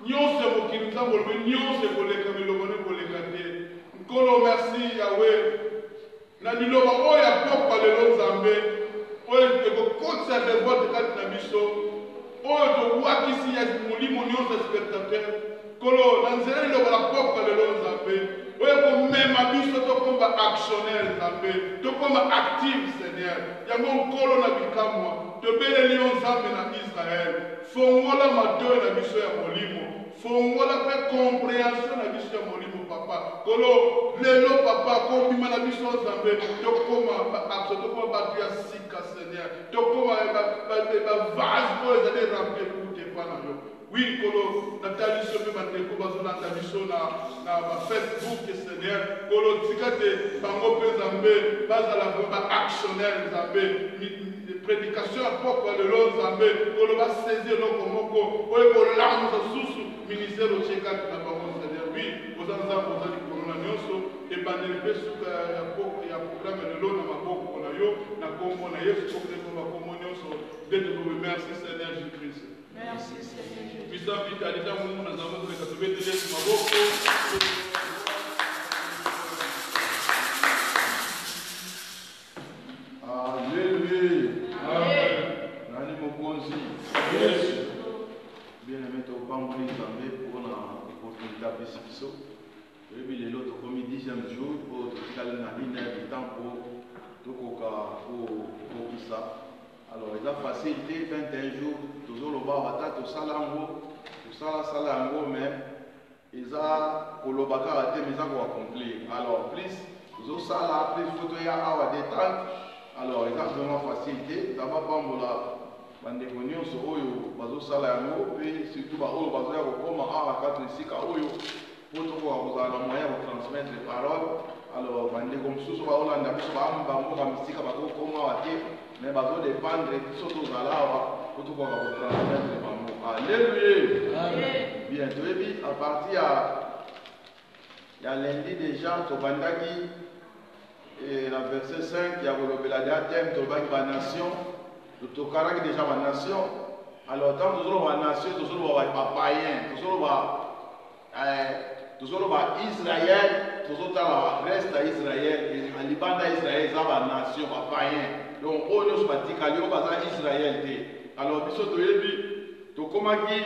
nyonse mokili nzambe olobi nyonse koleka milongo ne koleka te nkolo merci yawe na liloba oyo ya pokwa lelo nzambe oyo ekokotisa revolte kati na biso oyo towakisi ya molimo nyonso ya spectateur kolo na nzela liloba la pokwa lelo nzambe oyo komema biso tokoma actionnaire nzambe tokoma active seigneur yango nkolo na bikamwa tobeleli yo nzambe na Israel fongola matoyo na biso ya molimo fongola mpe compréhension na biso ya molimo papa kolo lelo papa kobima na biso nzambe tokoma bato tokoma bato ya sika seigneur tokoma bavase oyo ezali rampe kute mpa na yo oui kolo natali biso mpe bandeko bazolanda biso na bafacebook seigneur kolo tika te bango mpe nzambe bazala baactionnaire nzambe prédication ya pokwa lelo nzambe kolo basaisie eloko moko oyo kolamusa susu ministère otyekaki na bango seigneur oui oza nzambe oza likolo na nyonso ebandeli mpe suka ya programe lelo na maboko na yo na kombo na yesu kokotekoa bakombo nyonso nde tokobe merci seigneur jésus christ. Merci Seigneur Jésus. Puissant vite, à l'état où nous avons donné la souveraine de Jésus, ma beaucoup. Alléluia. Amen. Nani mokonzi. Yes. Bien aimé, tu as compris Zambé pour l'opportunité de Pissipiso. Et puis les autres, comme 10e jour, pour tout cas, il y a une heure de temps pour tout ça. Alors, il a facilité 21 jours, toujours le bas, tout ça là, mais ils ont pour le bas, mais ils ont accompli. Alors, plus, tout ça là, plus, photo y a à détente. Alors, ils ont vraiment facilité. D'abord, bon, là, bande connus, sur Oyo, bazo sala yango, puis surtout, bazo ya kokoma à 4 ici, Oyo, pour tout vous avez moyen de transmettre les paroles. Alors, bande comme sous, Hollande, mystique, mais bazo dépendre surtout aux alawa pour tout pouvoir transmettre les bambous. Alléluia. Amen. Bien, tu veux à partir il y a lundi déjà, tu et la verset 5, il y a le thème, tu vas nation, tu as déjà ma nation. Alors, tant que tu as ma nation, tu as païen, tu as Israël, tu as reste à Israël, et en Liban d'Israël, tu as ma nation, tu païen. Donc, on est sur Israël. Alors, biso toyebi, tokomaki,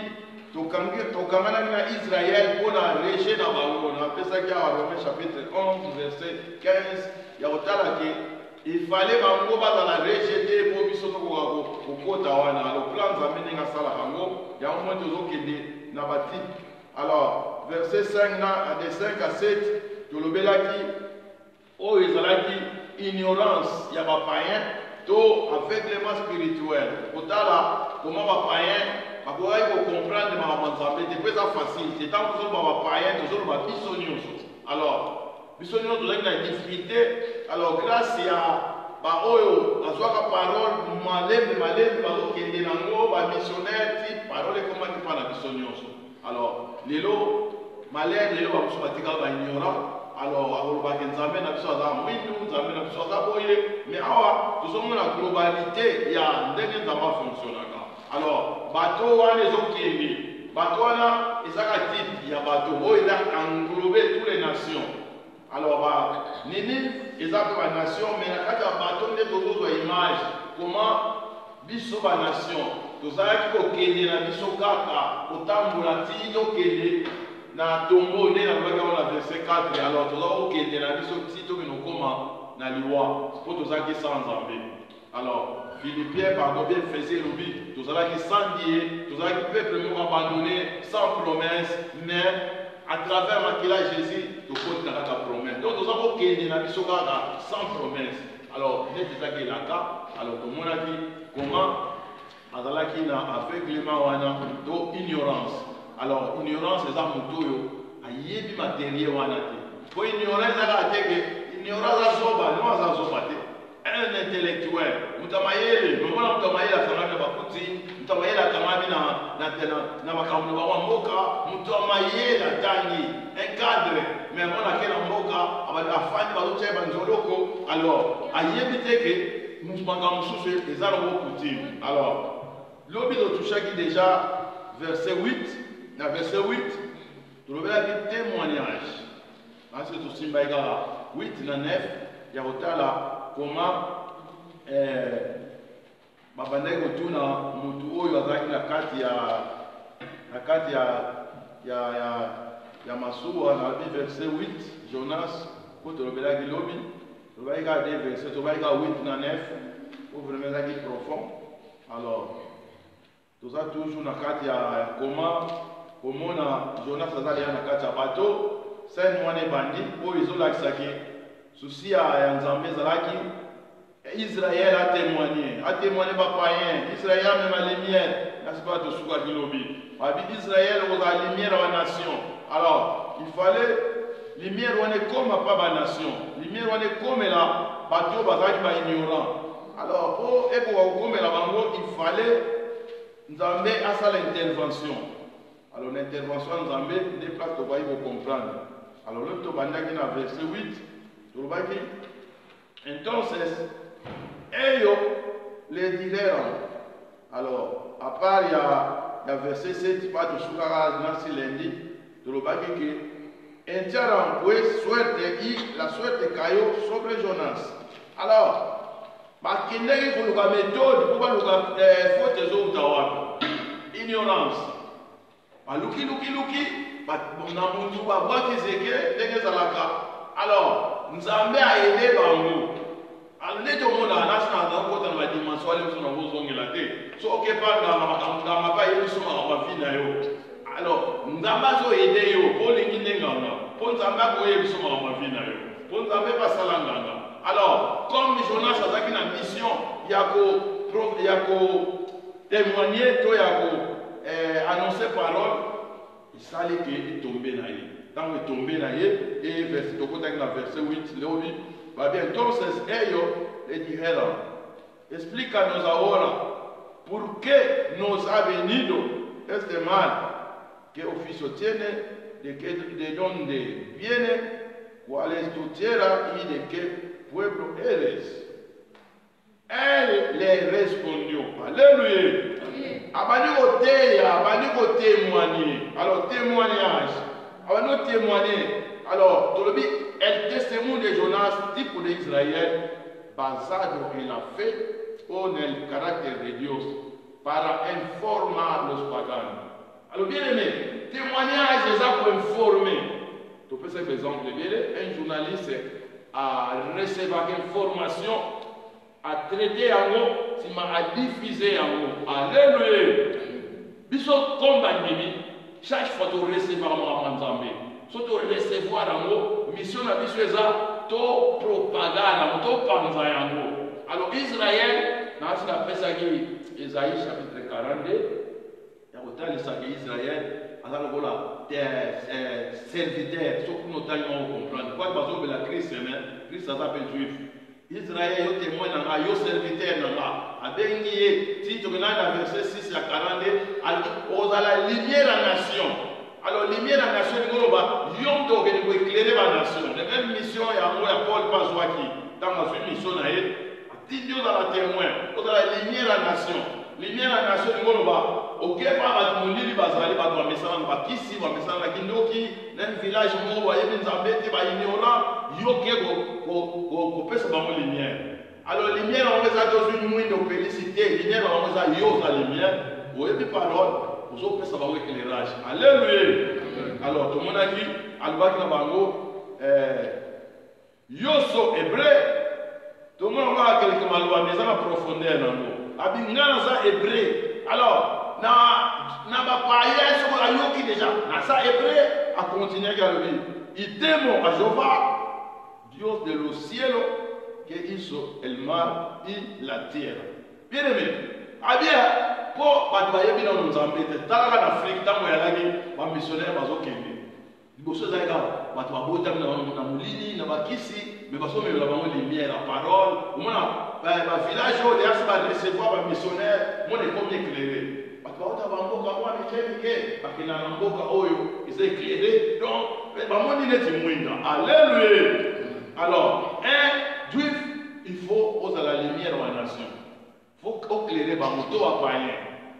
tokamana Israël pour la région na bango. On appelle ça qui a Romains chapitre 11, verset 15. Il y a il fallait bango dans la région pour biso kokota wana. Alors, plan zamene nga sala bango, il y a un moment tozokende na bati. Alors, verset 5 de 5 à 7, tolobelaki o ezalaki ignorance, il y a pas païen. Aveuglement spirituel. Comment va païen, on comprendre ma depuis ça facile. C'est tant que vous avez païen, vous avez bisognos. Alors, bisognos, vous avez une difficulté. Alors, grâce à Oyo, à soi parole, malem, qui est missionnaire, type parole, comment tu parles à bisognos. Alors, l'élo, malem, l'élo, on va se ignorant. Alors, mais la globalité, il y a des fonctionne. Alors, bateau, les autres qui est bateau, il y a bateau, il a englobé toutes les nations. Alors, Nini, ils ont la nation, mais il y a bateau, il y a d'autres images. Comment biso la nation, tout ça qui est la biso kaka, autant de la tille, na tombo ne na lobaka na verset 4 alors toza okende na biso tito kino koma na liwa po tozaki sans nzambe. Alors Philippiens pardon bien faisait lobi tozalaki sans Dieu, tozalaki peuple moko abandonné sans promesse, mais à travers makila Jésus tokotaka ta promesse. Donc toza okende na biso kaka sans promesse. Alors neti ezaki elaka alors tomonaki comment azalaki na aveuglement wana to ignorance. Alors, ignorance, les hommes a yébi matériel ou anate. Pour ignorance, ignorance à soba, non à soba. Un intellectuel, mutamaye, mutamaye la famille de Bakuti, mutamaye la famille na makambo wa moka, mutamaye la tangi, un cadre, mais on a quel moka, avec la famille de Bakuti banzoloko. Alors, a yébi teke, mutumanga mususu, les armes Bakuti. Alors, l'objet de tout ça qui déjà, verset 8. na verset 8, tu le verras qui témoignage. C'est tout simbaïga 8 na 9, il y a là comment babandai kotuna mutu oyo azalaki na kati ya masuwa na verset 8 Jonas po tolobelaki lobi tolobaki ka de verset tolobaki ka 8 na 9 po vraiment ezalaki profond. Alors toza toujours na kati ya koma komona Jonas azali na kati ya bato sani wana ebandi oyo ezolakisaki susi ya nzambe ezalaki Israël a témoigné pas païen. Israël a même la lumière. N'est-ce pas de Souka Gilobi? Israël a la lumière à la nation. Alors, il fallait lumière on est comme pas la nation. Lumière on est comme là, bateau bazaki ba ignorant. Alors, pour comme là bango, il fallait Nzambe à ça l'intervention. Alors l'intervention Nzambe des places de baï pour comprendre. Alors le to bandaki na verset 8, to baki entonces ellos le dijeron. Alors, à part il y a verset 7, pas de Soukara, Nancy Lendi, de l'Obaki qui entièrement, oui, la suerte caillou sobre Jonas. Alors, ma kinderi pour la méthode, pour le faute des autres, ignorance. Luki, alors, nous avons aidé Bango. Alors, les deux mondes, on a une dimension, on a une so ok pas dans ma paille sur ma vie alors nous avons aidé yo pour les Guinéens pour nous avons sur ma vie pour nous avons pas salanganga. Alors comme Jonas a une mission il y a témoigner toi il y a annoncer parole il s'allait que est tombé là dans est tombé là et verset 8 Léovi va bien entonces ellos le dijeron explícanos ahora ¿por qué nos ha venido este mal? ¿Qué oficio tiene? ¿De dónde viene? ¿Cuál es tu tierra y de qué pueblo eres? Él le respondió. Alléluia. Abanigo témoigner. Alors témoignage. Abanigo témoigner. Alors, el testimonio de Jonas, tipo de Israël, basado en la fe con el carácter de Dios para informar los paganos. Alors bien aimé, témoignage déjà pour informer. Tu peux faire exemple, un journaliste a recevoir information, a traité en haut, a diffusé en haut. Alléluia. Biso combat nimi, chaque fois tu recevoir mon Nzambe. Surtout recevoir en haut, mission à biso eza to propagande, to panza en haut. Alors Israël, dans ce qu'on appelle Isaïe chapitre 42, il y a autant de Israël, alors voilà, des serviteurs, ce que nous devons comprendre. Quoi que la Christ, Christ s'appelle juif. Israël est témoin dans la serviteur dans la. Abengiye, si tu regardes la verset 6 à 42, aux à la lumière la nation. Alors lumière la nation, il y a un éclairer la nation. La même mission, il y a un Paul Pazouaki dans la mission Dieu dans la témoin, dans la lumière la nation. Lumière la nation, nous va. Ok, pas mon lit, bazali, pas dans message, pas ici, pas message la Kindoki, dans le village, on va y aller, Zambé, va y aller là, yoke, ko pesa ba mo lumière. Alors lumière, on va dans une nuit de félicité, lumière, on va yo la lumière, vous avez parole, vous avez pesa ba éclairage. Alléluia. Alors tout le monde a dit, alba na bango, yoso hébreu. Tout le monde va quelque malwa, mais ça va profondeur dans nous. Abingana ça hébreu. Alors, na ba païen sur la yoki déjà. Na ça hébreu a continué à le vivre. Il temo a Jéhovah, Dios de los cielos, que hizo el mar y la tierra. Bien aimé. Ah bien, pour battre bien dans nos embêtes, dans l'Afrique, dans les missionnaires, liboso ezalaka bato babotami na molili na bakisi me basomela bango lumière la parole omona bavillage oyo deyasi barecevoir bamissionnaire mona ekomi éclairé bato bauta bamboka mwa mike bakenda na mboka oyo eza éclairé donc bamoni neti mwinda. Alléluia. Alors un juif il faut ozala la lumière wa nation, faut éclairer bamoto wa païen.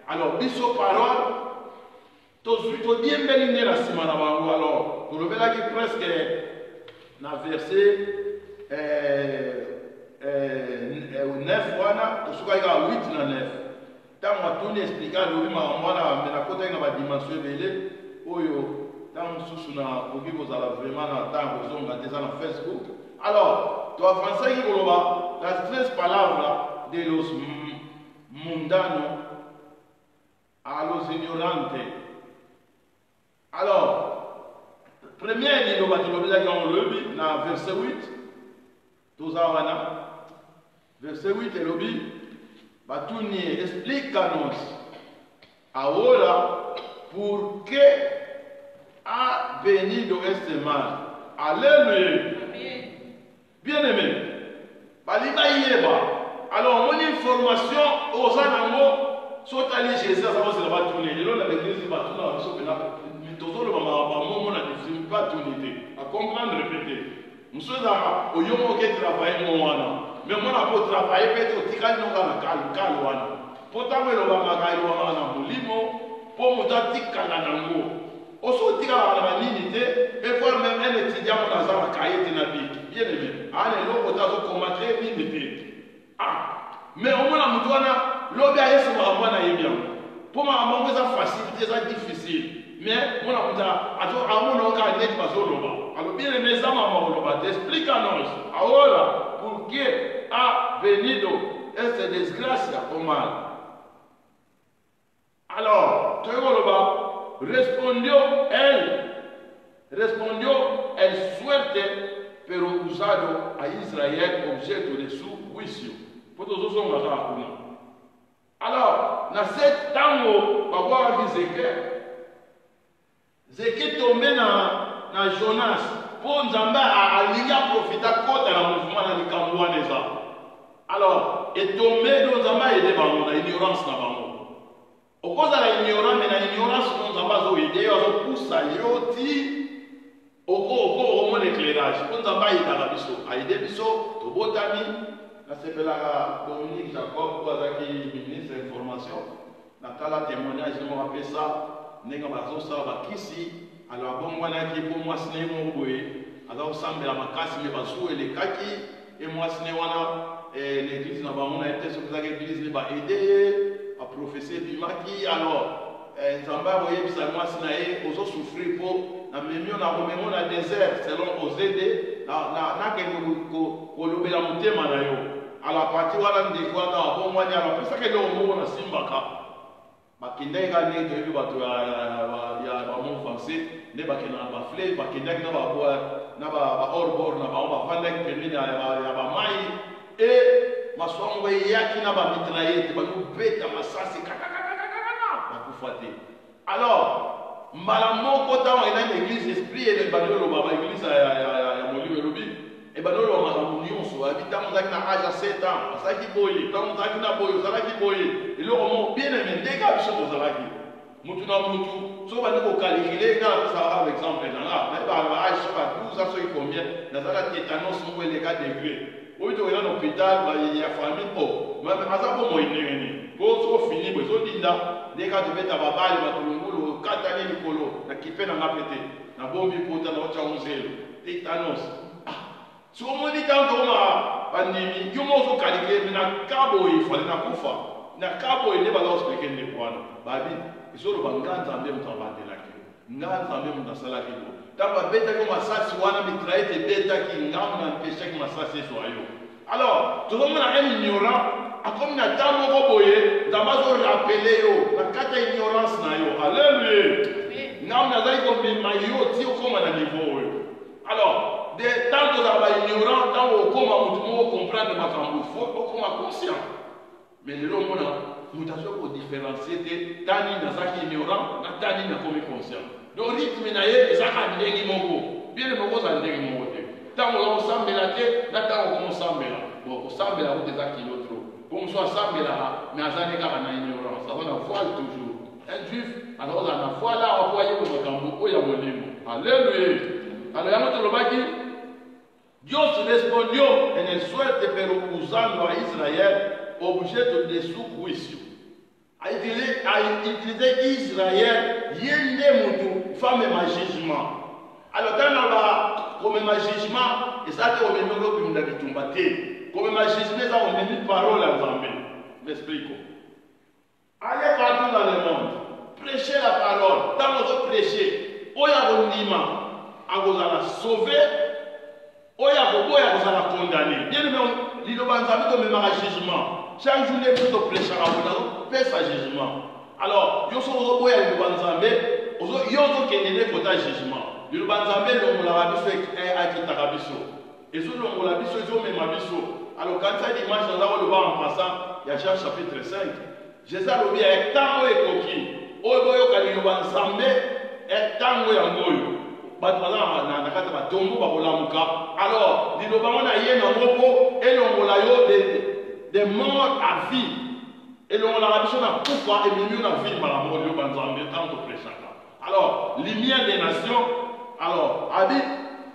Alors biso parole bien béni la semaine avant. Alors, pour le verra qui presque dans verset 9, voilà, tout ce qu'il y a 8 dans 9. Tant que tout expliqué, le mais la côté de la dimension belée, tant que vous avez vraiment dans Facebook. Alors, tu as français qui est las 3 palabras de los mundanos a los ignorantes. Alors, première ligne, dans verset 8, tout ça, verset 8, et lobby, Batuni explica-nos ahora por qué ha venido este mal. Alléluia. Bien aimé. Baliba yeba. Alors, mon information aux anangos sont allés chez ça, ça va se la tourner. Et là, l'église va tourner, ça va mais toujours le moment, on a dit, pas tourner. À comprendre, répéter. Nous sommes là, au yomo qui travaille, mon mais moi, je peux travailler, peut-être, si je pourtant, je vais faire molimo, pour me dire que je aussi dire la lignité, et voir même un étudiant dans la cahier de la vie. Bien aimé. Allez, l'eau, vous avez combattu l'unité. Ah, mais au moins, nous devons l'eau bien, c'est bien. Pour moi, c'est facile, c'est difficile. Mais, moi, je vais alors, bien aimé, ça m'a explique-nous. Ahora, ¿por qué ha venido esta desgracia o mal? Alors, respondió el suerte, pero usado a Israel objeto de su juicio. Alors, dans cet temps, on va voir Zéké tombé dans Jonas. Pour nous aligner profiter côté dans le mouvement de Kambouanesa. Alors, et tomber dans Zamba et des ballons, dans l'ignorance dans ballon. Au cause de l'ignorance, mais dans l'ignorance, nous avons idée, on pousse à yoti, au moins l'éclairage. Pour nous aligner dans la biso, à aider biso, au botani, là c'est la Dominique Jacob, qui ministre de l'information. Dans le témoignage, je me rappelle ça, nous avons ça, ici. Alors, bon, moi, qui pour moi, c'est mon boy. Alors, ça me la casse, mais pas sous les kaki. Et moi, c'est l'église, on a été sur l'église, il va aider à professer du maquis. Alors, Zamba, vous voyez, moi, c'est aux autres souffrir pour. La même on a remis mon désert, selon aux aider. N'a qu'un lobé la montée, manayo. À la partie, voilà, on dit quoi, bon, moi, il y a la personne qui est au mot, on a Simbaka. Bakindai gani to hivi watu ya mon français ne bakina ba flé bakindai na ba boa na ba orbor na ba fanda pembeni ya ba mai e masongo yaki na ba mitraillette ba kubeta masasi bakufuate. Alors mbala moko tawo ina l'église esprit et le banolo ba église ya Moliwe Lobi e banolo ma nyonso habita mo zaki na âge à 7 ans asaki boye tawo zaki na boye zaki boye et le roman bien aimé des gars sont aux alaki mutu na mutu so ba ndiko calculer quand ça par exemple dans là mais ba âge so ba 12 ans so combien na zala tétanos mo les cas degrés au to ina hôpital ba ya famille po même azabo mo inengeni po so fini bo so dinda des gars de beta babali ba tulungulu katani likolo na kipena ngapete na bombi pota na ocha onzelo tétanos si on dit tant que pandémie, yo mo so calculer mais na kabo il fallait na kufa na kabo il ne va pas expliquer les points babi isoro banganza mbé mutambate laki nganza mbé mutasala kiko tamba beta ko masasi wana mitraite beta ki ngamna pêcher ki masasi so ayo. Alors tout le monde a un ignorant a comme na tamo ko boye zambazo rappeler yo na kata ignorance na yo. Alléluia. Ngamna zai ko mi mayo ti ko na niveau yo. Alors des temps que la ignorant tant au comment vous comprendre ma cambo faut comment conscient mais le monde nous avons pour différencier tani na zaki ignorant na tani na comme conscient donc rythme na ye ezaka ndengi moko bien le moko za ndengi moko te tant on sambela te na tant on sambela bon sambela ou des zaki l'autre pour soit sambela mais azane ka na ignorance ça va na voile toujours un juif alors on a foi là on voit le cambo ya molimo. Alléluia. Alors yango to lobaki Dios respondió en el suerte pero usando a Israel objeto de su juicio. a utilisé Israël, yende mutu, femme ma jugement. Alors dans la comme ma jugement, et ça on met le comme d'habitude, comme ma jugement ça on met une parole à Zambé. M'explique. Allez partout dans le monde, prêchez la parole, dans votre prêcher, oya gondima, a vous la sauver, oya vous la condamner. Bien aimé, l'Ilobanzami de même jugement. Chaque jour, les gens prêchent à vous, paix sa jugement. Alors, yo so zo boya l'Ilobanzami, ozo yo zo kenene kota jugement. L'Ilobanzami l'on la biso akita biso. Et zo l'on la biso zo même biso. Alors quand ça dimanche dans la le en passant, il y a Jean chapitre 5. Jésus a dit avec tango et coquille. Oyo kalino banzambe et tango ya ngoyo. Batwala na nakata batombo bakolamuka. Alors, lilobango na ye na moko elongola yo des morts à vie. Et l'on a besoin d'un pouvoir et milieu de vie par la mort de Banzambe tant que prêchant. Alors, lumière des nations, alors, habite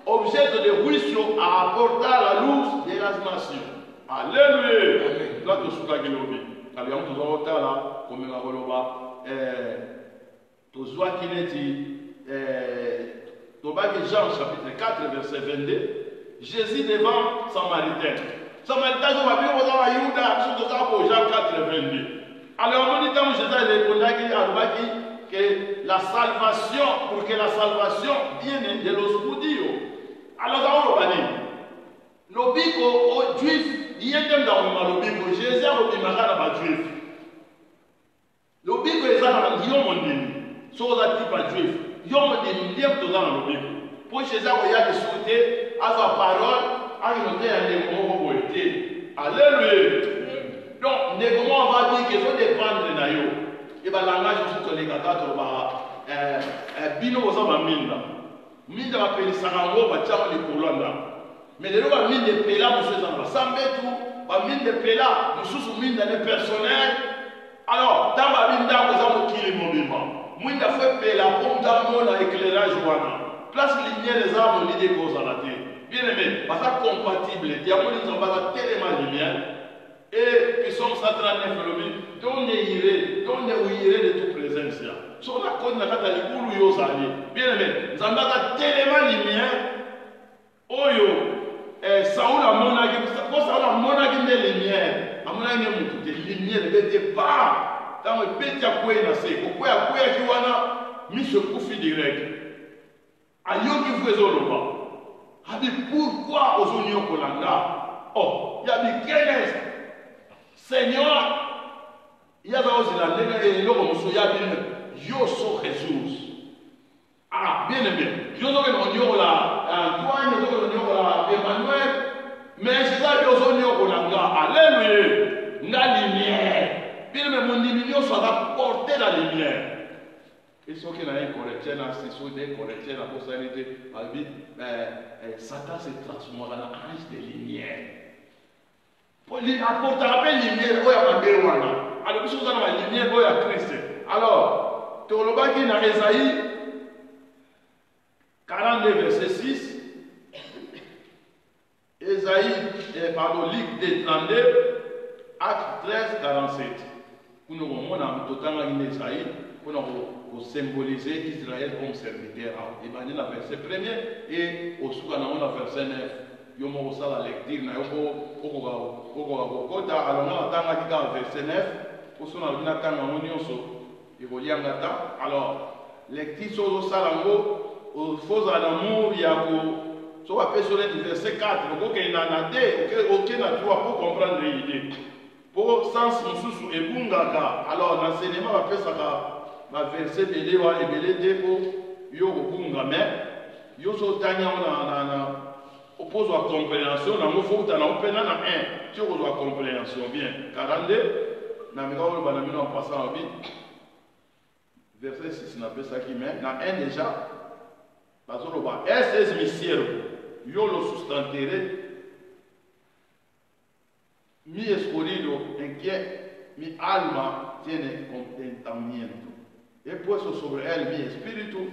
objet de ruisseau à apporter à la luz des nations. Alléluia. Là, tu souhaits que l'on vit. Car il y a un autre là, comme la Roloba, tu souhaits qu'il ait dit, Jean chapitre 4, verset 22, Jésus devant Samaritain. Samaritain, on va bien voir à Yuda, sur Jean 4, 22. Alors, on dit que Jésus répondait que la salvation, pour que la salvation vienne de los judíos. Alors, on va dire, l'obiko aux juifs, il y a un dans l'obiko, Jésus a obimaka na juif. L'obiko est dans le monde, sur la type juif. Yom de liep to dans l'obiko. Pour Jésus, il y a des sautés à sa parole, à une noter à l'écran. Alléluia. Donc, négomo va dire que faut dépendre de nayo. Et bien, langage aussi les gars bino osa ba minda. Minda va payer sango ba tchama les colonnes. Mais les gens mine de pela monsieur ça va sambetu, ba mine de pela, monsieur mine de personnel. Alors, dans ba minda ko za mo kili mobima. Minda fait pela comme dans mon éclairage wana. Place lumière les arbres ni des causes à la terre. Bien aimé, parce que compatible, il y a un tellement lumière. Et puis, sommes 139 le dont on irait de toute présence. Sur la côte, on a bien aimé, nous avons tellement lumière. Oyo, Saoul a monagé des lumières. A monagé des lumières, ne bête pas. Dans le bête à quoi il a fait, au quoi qui a mis ce coup direct. A yogi vous est Abi pourquoi aux oignons Kolanga? Oh, il y a des quinze. Seigneur, il y a aussi la nègre et l'homme yo so Jésus. Ah, bien aimé. Yo so que l'on là, Antoine, yo so que l'on là, Emmanuel, mais c'est ça que aux oignons Kolanga. Alléluia. La lumière. Bien aimé, mon lumière, ça va porter la lumière. Et ce qui est un correcteur, c'est ce qui est un correcteur, la possibilité, Satan se transforme en ange de lumière. Pour apporter la lumière, il y a un bérouana. Alors, nous sommes dans la lumière, il y a Christ. Alors, Théologue qui est dans Esaïe 42, verset 6, Esaïe, pardon, Luc 32, Acte 13, 47. Nous avons un Esaïe. Pour symboliser Israël comme serviteur. Il va dire la verset 1er et au soukana on a verset 9. Yo mo la lecture na yo ko alors on attend la verset 9 pour son na tanga on so il faut lire ngata alors lecture so sala ngo au faux amour ya ko so va sur le verset 4 ko ke na de OK na toi pour comprendre l'idée pour sens mususu ebungaka alors l'enseignement va faire ça. Ma verset de l'éwa et belé dépo yo kunga mais yo so tanya na oppose à compréhension na mo faut na opena na 1 tu reçois compréhension bien 42 na mikao bana mino en passant vite verset 6 na pesa qui met na 1 déjà bazolo ba es mystère yo lo sustantere mi escorido inquiet mi alma tiene contentamiento. Et puesto sobre elle mi espíritu,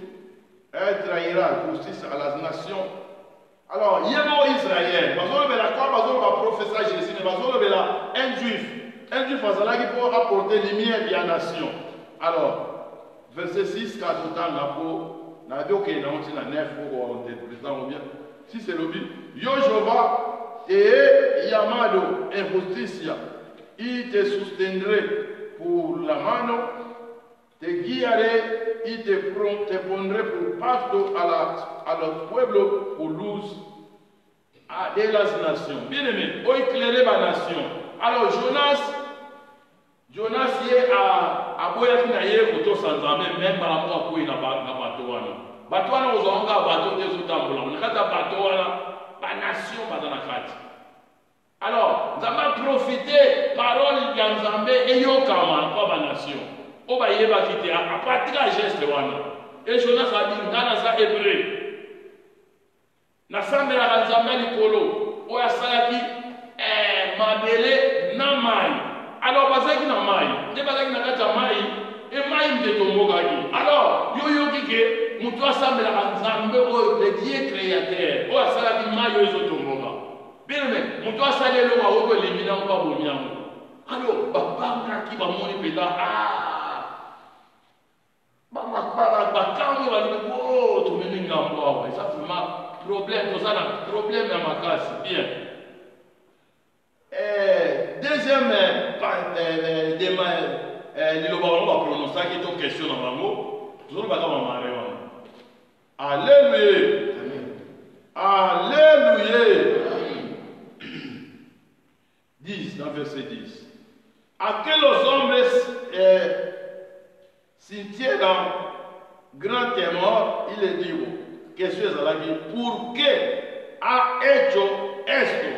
elle trahira justice à la nation. Alors, Yémo Israël, Bazolo Bela, quoi Bazolo va professeur Jésus, Bazolo Bela, un juif, Un juif azalaki pour apporter lumière à la nation. Alors, verset 6, quand autant la peau, n'a pas ok, n'a pas na 9 pour interpréter ou bien. Si c'est le but, Yo Jehova et Yamado injusticia, il te soutiendrait pour la mano, te guiarait, il te pondrait pour pacto à los pueblos pour luz de las nations. Bien aimé, au éclairer ma nation. Alors Jonas y est à Boya Kinaye, Koto Sanzame, même par rapport à quoi il n'a pas Batouana. Batouana, aux Anga, Batou des Outambula. On a Batouana, la nation, Batanakati. Alors, nous avons profité, parole de Nzambe et Yokama, pas la nation. On va y quitter à partir de geste. Et Jonas a dit, dans sa hébreu. Nasambe la Nzambe Likolo, ou à Salaki, Mabele, Namai. Alors, bazaki na mai, ne bazaki na kata mai, et mai de tomogaki. Alors, yo kike, mutua sambe la Nzambe o le Dieu créateur, o asala ki mai yo tomoga. Bien mais, mutua sale lo wa o elimina o pa bomiango. Alors, babanga ki ba moni pela ba kango ba ni ko to meninga mwa. Ça fait ma problème, to ça problème ya makasi. Bien. Deuxième on va prononcer qui est une question dans le mot. Toujours pas comme un Alléluia. Alléluia. 10 dans verset 10. À quels hommes s'y dans grand témoin, il est dit, question est là pour que a hecho esto.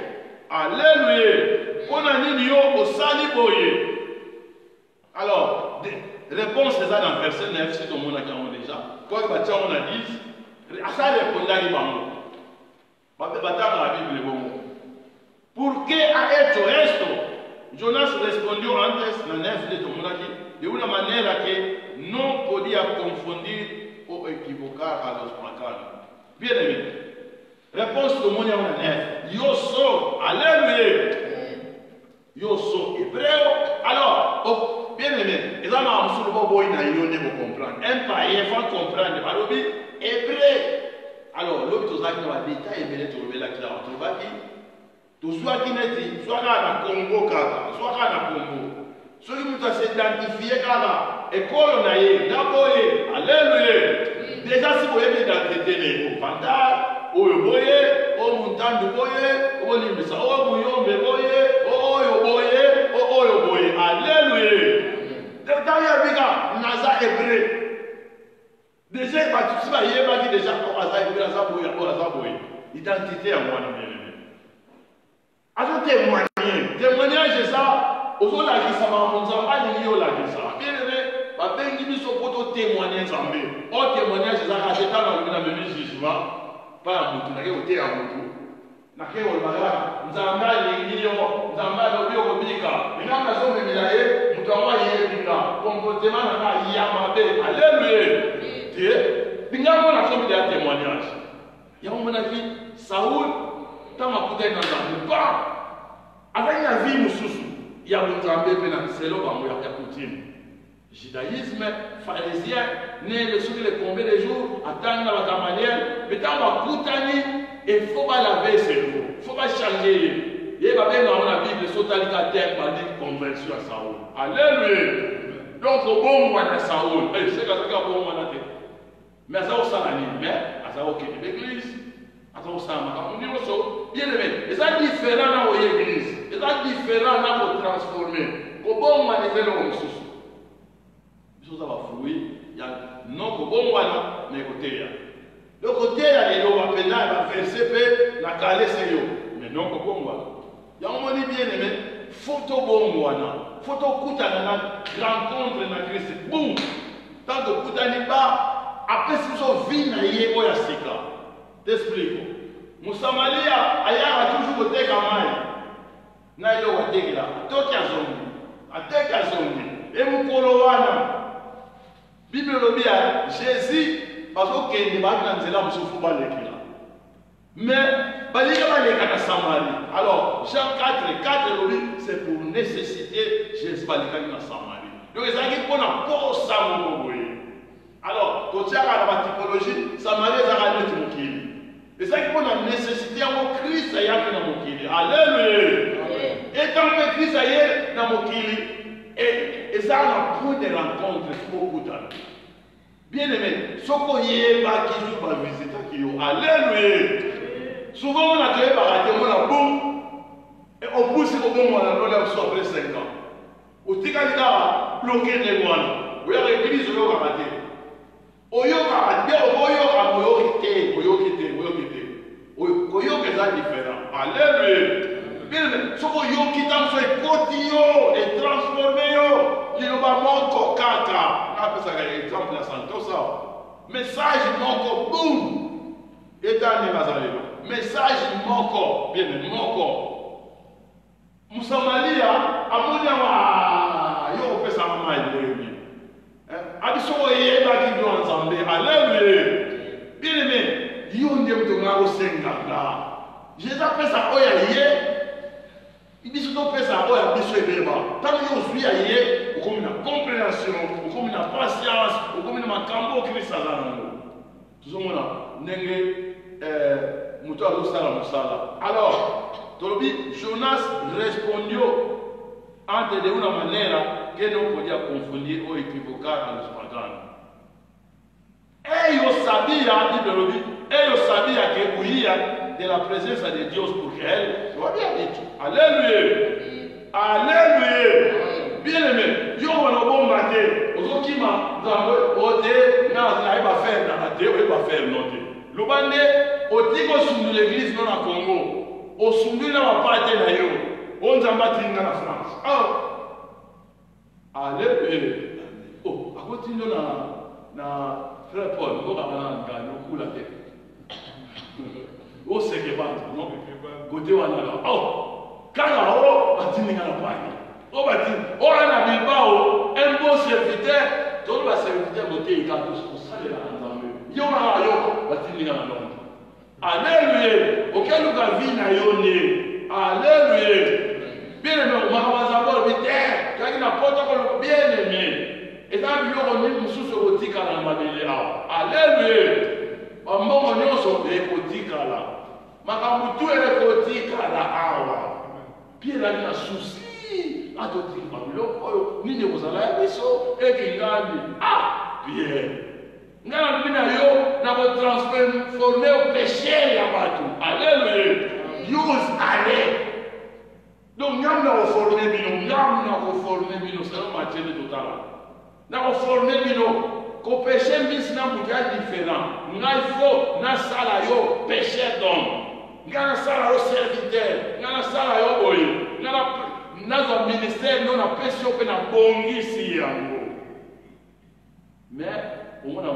Alléluia. On a dit au sali boye. Alors, réponse c'est ça dans verset 9, si tout le monde a déjà. Quoi que on a dit, à ça répondre à l'imam. La Bible est bon. Pour que a hecho esto, Jonas répondit antes, dans 9 de tout le monde de una manière que non podia confundir ou équivocar à los macanos. Bien aimé. Réponse tout le monde a 9. Yo so, alléluia. Yo so hébreu. Alors, bien aimé, et ça m'a dit que vous comprendre. Un païen faut comprendre. Alors, hébreu. Alors, l'autre chose qui va détailler, mais tu vas la classe. Tu vas dire, tu sois qui n'est dit, soit dans le Congo, soit dans le Congo. Celui qui t'a s'identifié, école on a eu, d'abord, alléluia. Déjà, si vous avez identité, vous vendez, ou vous voyez, ou vous entendez, vous voyez, ou vous limbez ça, ou vous voyez, alléluia. Dans le cas, Naza hébreu. Déjà, tu sais, déjà, identité à moi, alors témoignage, c'est ça. Aux autres, la ça m'a montré, la bien aimé, bengi biso poto témoigner Nzambe. O témoignage, c'est ça, c'est dans le même jugement. Pas à mutu, n'a qu'à ôter à mutu. N'a qu'à ôter à mutu. Nzambe l'ingilio, Nzambe l'obio obika. Mais quand la zone est milaye, mutu a moyen binga. Comportement n'a pas yamabe. Alléluia. Dieu, binga mon a fait un témoignage. Il y a un moment qui Saoul, tant ma couteille dans Nzambe, pas. Avec la vie mususu, il y a un Nzambe pénal, c'est là où il y a coutume. Judaïsme, pharisien, né le soir les combien de jours, attendre la Gamaliel, mais dans la Koutani, il faut pas laver ses jours, il ne faut pas changer. Il y a bien dans la Bible, Sotalika Terre, pas dit conversion à Saoul. Alléluia. Donc, au bon moment de Saoul, c'est que ça a bon moment de mais ça aussi, mais ça a aucune église. Ça aussi, on dit aussi, bien aimé, et ça différent dans l'église, et ça différent dans le transformer. Au bon moment de l'homme. Ça va flouer, il y a non que bon wana, mais côté là. Le côté là, il va peine, il va verser la calée c'est yo, mais non que bon wana. Il y a un moment bien aimé, photo bon wana, photo koutana, rencontre na Christ, boum. Tant que koutani pas, après si son vie na yé oya sika. T'explique. Moussamalia, aya a toujours côté kamai. Na yo wa tegla, toki azongi, ateki azongi, et mukolo wana. Bible lobia Jésus parce que ne va pas dans la musufu ba lekila. Mais, à Samarie. Alors, Jean 4, c'est pour nécessité, Jésus va aller à Samarie. Donc, il s'agit pour la cause Samarie. Alors, quand tu as la typologie, Samarie est à l'autre. Il s'agit pour la nécessité, à Christ, il y a dans mon kili. Alléluia. Et tant que Christ, il y a dans mon kili. Et ça, on a point de rencontres beaucoup d'années. Bien aimé, ce qu'on y est, qui joue par visiteur qui est. Alléluia. Souvent, on a trouvé par rater, on a boum. Et on pousse au bon moment, on a après 5 ans. Au Tikanda, bloqué les moines. Vous avez l'église, on a raté. Oyo ka bien oyo ka moyo kité oyo que ça différent. Alléluia. Bien mais ce que yo kitam so ekotio et transformer yo liloba moko kaka. Après ça exemple la santosa. Message moko boum. Etane bazalelo. Message moko bien moko. Musamalia amonia wa yo pesa mama ile. Abisogo yeba ki do ensemble. Alléluia. Bien aimé, yo ndem to ngaro senganga. Jésus appelle ça oya yé. Il dit que pesa oya biso ebeba. Tant yo suis yé, comme une compréhension, comme une patience, comme une makambo Christ azana. Tout ça mona ndenge muto azosala musala. Alors, tolobi Jonas répondit ante de una manera que non podia confundir ou equivocar a los paganos. Ellos sabían, ellos sabían que huía de la presencia de Dios porque él lo había dicho. Alléluia. Alléluia. Bien aimé, yo me lo bombarde. Ozo kima, ote, na iba faire, na ate, iba faire note. Lubande, otiko sundu l'église non à Congo. O sundu na mapate na yo. On zambatinga na France. Oh. Alléluia. Oh, à côté de na frère Paul, on va gagner au coup la tête. Oh, c'est que non? Côté on a oh, quand on va dire na Paris. On va dire, on a Bilbao, un bon serviteur, tout le serviteur monter il a tout ça là ensemble. Yo na yo, va dire na Londres. Alléluia. Auquel nous va vivre na yo né. Alléluia. Bien aimé, on va savoir vite, quand il n'a pas de bien aimé. Et dans le bureau, on est sous ce tika la mabele. Alléluia. On m'a dit on s'en est au tika là. Ma tout est au tika là. Bien là, il y a un souci. Ah, tu dis, ni ne vous allez pas so et qui gagne. Ah, bien. Ngana bina yo na vous transformer au péché ya batu. Alléluia. Use allez. Donc, nous avons formé bino, c'est un match total. Nous avons formé bino, que péché bis n'a pas différent. Nous avons salayo péché d'homme. Nous avons salayo serviteur, nous avons salayo boy. Nous avons ministère, nous avons péché que nous avons bongi si mais au moins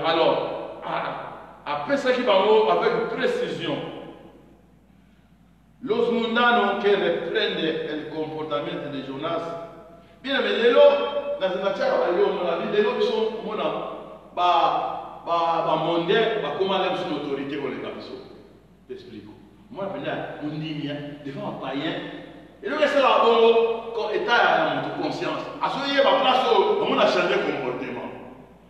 alors, après ça qui va avec précision. Los mundanos que reprende el comportamiento de Jonas. Bien, mais les lots, dans la terre, les lots sont mondiaux, comment ils sont autorité pour les capitaux. T'explique. Moi, je dis, des fois, un païen. Et donc, c'est là, quand l'État a notre conscience. À ce moment-là, on a changé de comportement.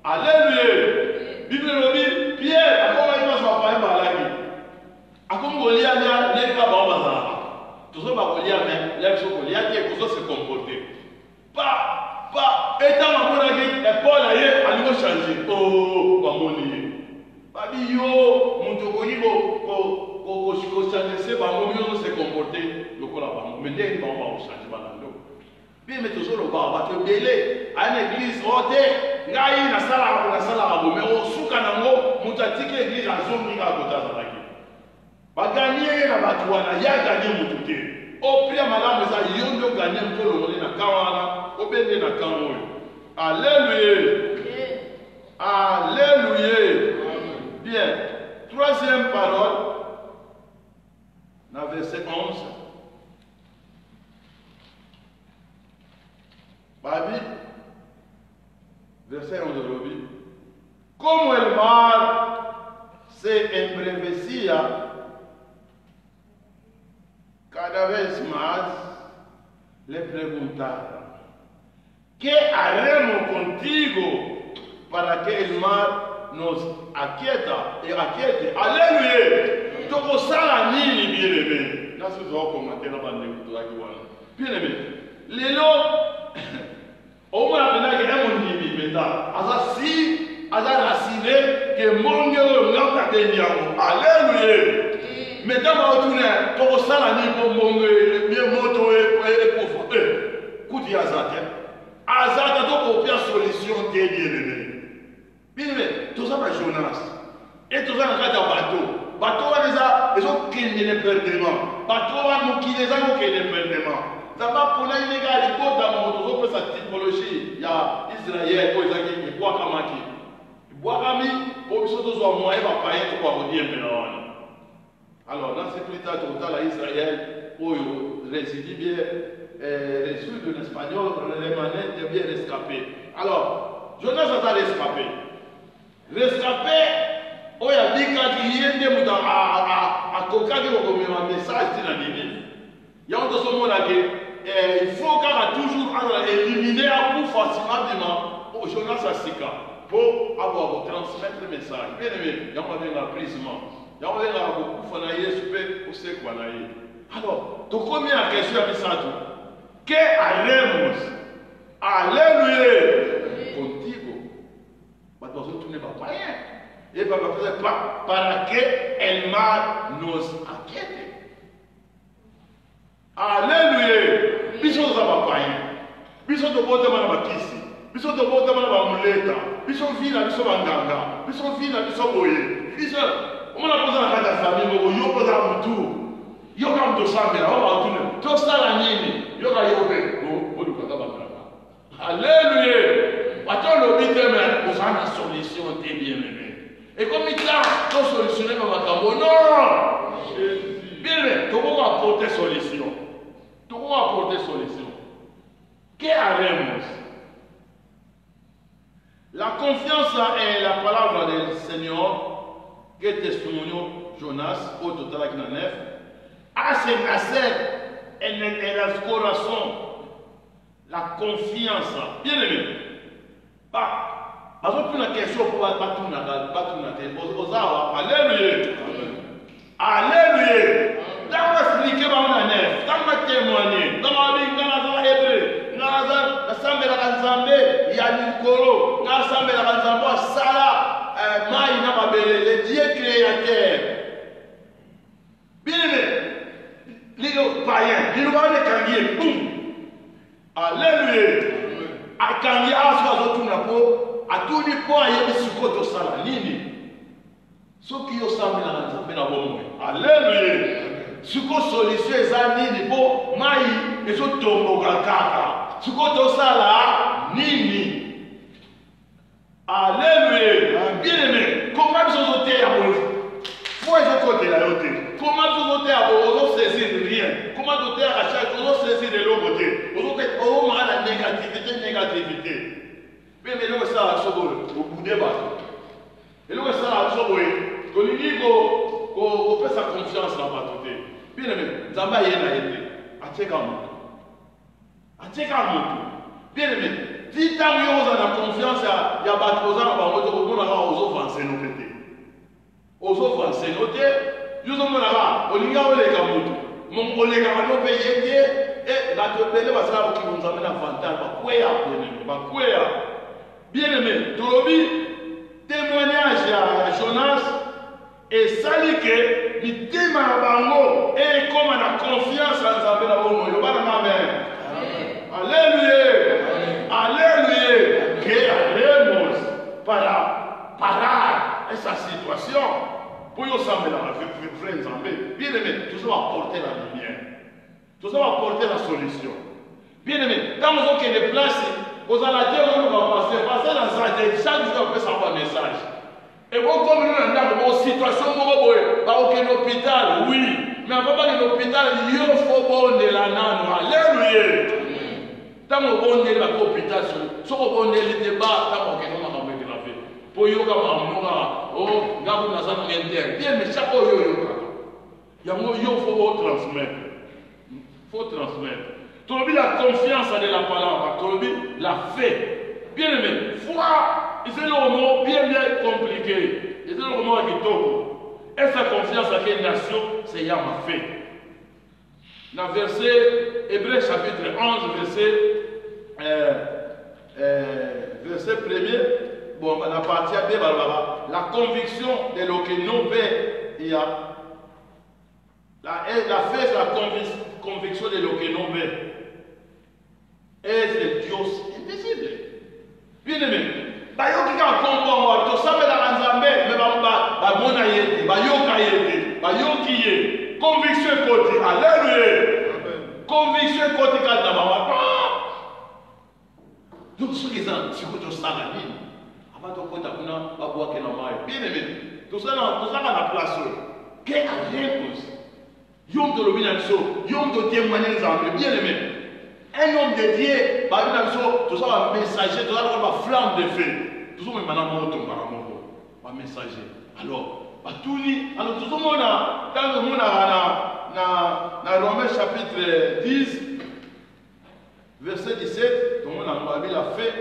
Alléluia. Bible dit, Pierre, comment il passe par païen par la vie? Comme Goliath n'est pas bon bazar. Tout ça va Goliath mais l'air sur Goliath qui est se comporter. Pas étant en bonne guerre et Paul a eu à nouveau changer. Oh, pas mon lié. Pas dit yo, mon tokoni ko changer c'est pas mon mieux se comporter le cola pas. Mais dès qu'il va changer pas là. Bien mais toujours le bas va te belé à une église rote. Ngai na sala mais au suka nango mutatike église azongi ka kota za baganye na batu wana ya ganye mutuke o pria malamu za yondo ganye mpolo na kawana obende na kamoyo. Alléluia. Alléluia. Bien. Troisième parole dans verset 11. Babi verset 11 de l'Obi. Como el mar se prevesia cada vez mais le perguntaram: que haremos contigo para que o mar nos aquieta e aquiete? Aleluia! Tokosala nini bien-aimé? Nasi zo commenter na bande kutaki wana. Bien-aimé, lelo o mona pena ke emo ndimi beta. Aza rasile ke monge o ngata tendiamo. Aleluia! Metama otune tokosala ni po monge bien moto e pofu. Kuti azate. Azate to ko pia solution te bien-aimé. Bien-aimé, tout ça va Jonas. Et tout ça na kata bateau. Bateau les ont qu'il ne perdement. Bateau a qui les a qu'il ne perdement. Ça va pour les gars, les côtes dans mon autre sa typologie. Il y a Israël, pour les qui boit kamaki. Boit kami, pour que ce soit moi, il va pas être pour vous dire maintenant. Alors, dans cette état total à Israël, pour résider bien, résoudre l'espagnol, les manettes de bien rescapé. Alors, Jonas a rescapé. Rescapé. Oh, il y a des gens qui viennent de me un message de la Bible. Il y a un de ce monde-là il faut qu'on a toujours éliminer un coup facilement au Jonas Asika pour avoir transmettre le message. Bien aimé, il y a un prisement. Il y a un coup fanaïe super au sec fanaïe. Alors, tu connais la question à ça tout. Que haremos? Alléluia! Contigo. Mais dans un tournée pas rien. Et para que el mar nos aquiete. Alléluia. Biso za papaye. Biso to bota mana bakisi. Biso to bota mana bamuleta. Biso vina biso banganga. Biso vina biso boye. Biso omona poza na kata famille ngo yo poza mutu. Yo kam to sambela wa batune. To sala nini? Yo ka yobe. Ngo oduka ka banganga. Alléluia. Attends le biteme pour faire la solution t'es bien-aimé. Et comme il a tout solutionné dans ma cambo, non! Bien, tu vas apporter solution. Tu vas apporter solution. Que haremos? La confiance est la parole du Seigneur, que testimonio Jonas, au total qui en est, a se nacer en el corazón. La confiance. Bien aimé. Parce que la question pour battre Ozawa, alléluia. Alléluia. Dans ma expliquer dans ma nef, dans ma témoigner, dans ma vie, dans ma hébreu, dans la sambe la Nzambe, il y a Nikoro, dans la sambe la Nzambe, Sala, Maï, Namabele, le Dieu créateur. Bien aimé, les païens, les lois de Kangier, boum. Alléluia. A Kangier, à soi, tout n'a pas. Atuni po ayebi sikoto sala nini soki yo sambela na nzambe na bomoi. Alléluia. Siko solution eza nini po mai ezotomboka kaka sikoto sala nini. Alléluia. Bien aimé, comment biso zoteya bo fo ezokotela yo te. Comment biso zoteya bo ozosaisir rien. Comment zoteya ka chaque ozosaisir eloko te. Ozomaka na négativité. Mais le ça a sobolo au bout des bateaux. Et le ça a sobolo. Tolini ko fait sa confiance dans bateau. Bien aimé, Zamba yena été. Ateka moto. Bien aimé, si tu as la confiance ya bateau za ba moto ko na ka ozo vancer no pété. Ozo vancer no té, yo zo mona ba olinga oleka moto. Mon oleka ba no payé et bateau pele ba sala ko nzambe na vantage ba kweya bien aimé, ba kweya. Bien-aimé, Tolobi, témoignage à Jonas et sali que mitima bango et comme la confiance en Nzambe na bomo yo bana amen. Alléluia. Alléluia. Que haremos para parar essa situation pour yo sambe la frère Nzambe. Bien-aimé, tout ça va apporter la lumière. Tout ça va apporter la solution. Bien-aimé, quand vous avez des places aux aladés, on va passer dans ça, chaque jour on peut savoir un message. Et bon, comme nous avons une situation, aucun hôpital, oui, mais avant pas l'hôpital, il faut bon de la nano. Alléluia. Tant qu'on bon de l'hôpital, si on bon de débat, tant qu'on a gravé. Pour yoga, oh ngabu na sana ngenter bien mais chaque yo yo kaka yango yo faut transmettre tolobi la confiance de la parole tolobi la fait bien aimé foi c'est le mot bien compliqué c'est le mot kitoko et sa confiance à quelle nation c'est yama fait dans verset Hébreux chapitre 11 verset 1er, bon, on a parti à bien, la conviction de ce que nous il y a. La fait, c'est la conviction de ce que nous et c'est Dieu invisible. Bien aimé, bayo qui a compris, tout ça, mais la nzambe, mais ba mona yete, bayo kayete, bayo kiye, conviction côté, alléluia. Conviction côté quand donc ceux qui sont sur le salaire, avant de côté kuna baboa que na mai. Bien aimé, tout ça na place. Quelle réponse? Yom de l'obéissance, yom de témoigner ensemble. Bien aimé, un homme de Dieu, tout ça va messager, tout ça va flamme de feu. Tout ça maintenant mon tombe va messager. Alors, tout le monde a dans le monde na Romains chapitre 10 verset 17, tout le monde a vu la fait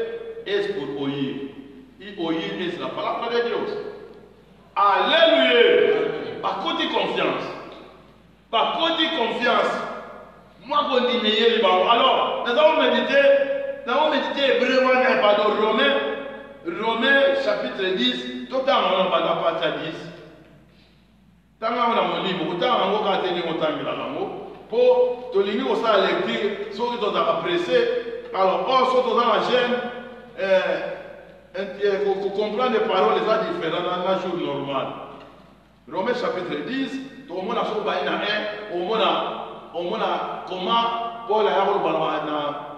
est pour oïr. Il oïr est la parole de Dieu. Alléluia. Par contre confiance. Par contre confiance. Moi je dis meilleur bon. Alors, nous avons médité vraiment pardon Romains chapitre 10, tout le temps on va dans partie 10. Tant qu'on a mon livre, autant on va tenir autant que la langue. Pour te lire aussi à lecture, ceux qui sont appréciés, alors, ceux qui sont dans la gêne, pour comprendre les paroles, les a différents dans un jour normal. Romains chapitre 10, tout le monde a son bain à un, au monde a comment Paul a eu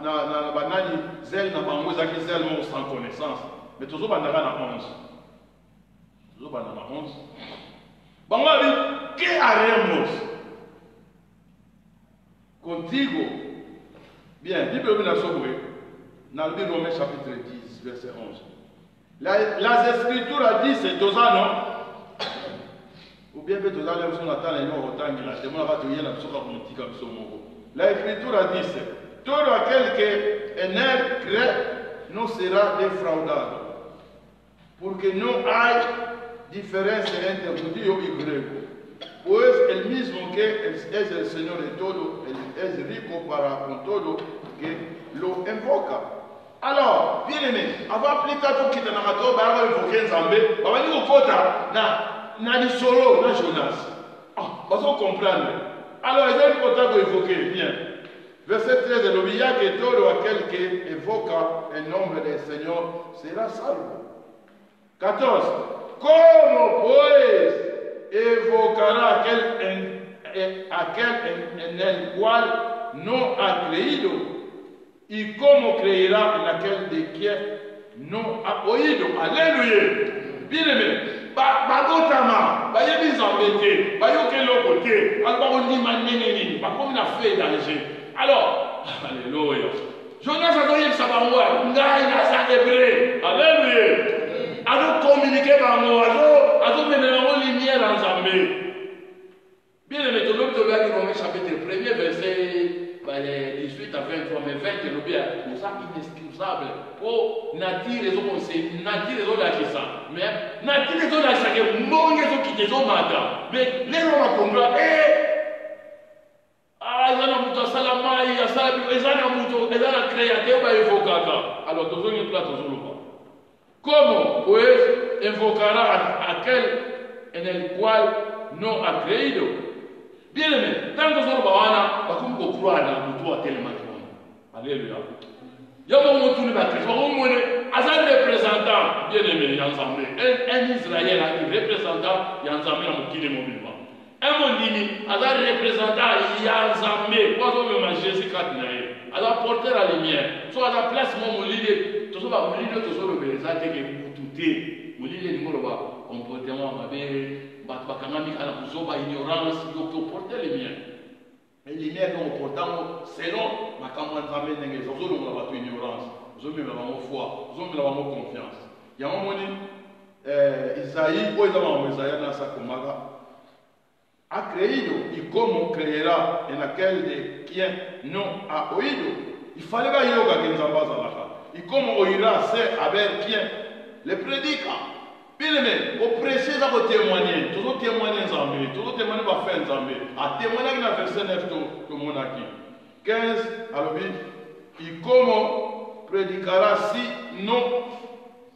na banani zel na bango zaki zel mo sans connaissance. Mais toujours bandara na 11. Toujours bandara na 11. Bango dit que haremos contigo. Bien, Bible nous a sauvé. Dans le livre Romains chapitre 10, verset 11. La Écriture a dit c'est deux ans, non? Ou bien que deux ans, nous sommes attendus, nous sommes attendus, nous sommes attendus, nous sommes attendus. La Écriture a dit c'est tout aquel que en elle crée nous sera défraudado. Pour que no hay diferencia entre judío y griego. Pues el mismo que es el Señor de todo, es rico para con todo que lo invoca. Alors, bien aimé, avant appliquer tout qui est dans la maison, on va invoquer Nzambe, on va dire au kota, na di solo, na Jonas. On va comprendre. Alors, il y a un kota pour invoquer, bien. Verset 13, le billet que todo aquel que évoca el nombre del Señor sera salvo. 14. ¿Cómo pues evocará aquel en el cual no ha creído? ¿Y cómo creerá en aquel de quien no ha oído? Alléluia. Bien aimé. Bagotama, bayebi zambete, bayoke lokote, alba lima neneni, bakomi na fait danger. Alors, alléluia. Jonas a donné sa baroua, ngai na sa hébreu. Alléluia. Ado communiquer bango, ado mener en lumière en Zambé. Bien aimé, tout le monde a dit Romains chapitre 1er, verset 18 à 23, mais 20, c'est pour ça inexcusable. Pour natir les autres conseils, natir les autres qui ça. Mais natir les autres qui ça, que mon les autres qui te sont madame. Mais les gens vont comprendre, ezana mutu asala mai asala ezana mutu ezana créateur ba evokaka. Alors tous les plats tous le ¿Cómo pues invocará aquel en el cual no ha creído? Bien aimé, tanto solo bawana bakumko croire mutu atelema kibana. Alléluia. Yamo mutu ni bakristo bakumone azan représentant bien aimé ensemble. Un Israélien un représentant ensemble na mukile mobilema. Un mondini azan représentant ensemble quoi comme ma Jésus katnae. Alors porter la lumière. Soit à la place mon l'idée tout ça va mourir tout ça le bézate que mututé mourir ni ngoroba comportement mabe bakangami kana kuzoba ignorance yo porter les miens et les miens qu'on portant selon makamwa nzambe ndenge zo zo longa batu ignorance zo mema ba mo foi zo mema ba mo confiance ya momoni Isaïe, où Isaïe n'a sa kumaga, a créé, et comme on créera, et laquelle de qui non a oído. Il fallait pas yoga qui nous en et comme on ira, c'est avec qui les prédicants. Bien aimé, au prêcher, ça va témoigner, toujours témoigner Zambé, toujours témoigner va faire Zambé. À témoigner dans le verset 9 de mon acquis. 15, alors oui, et comment prédicara si non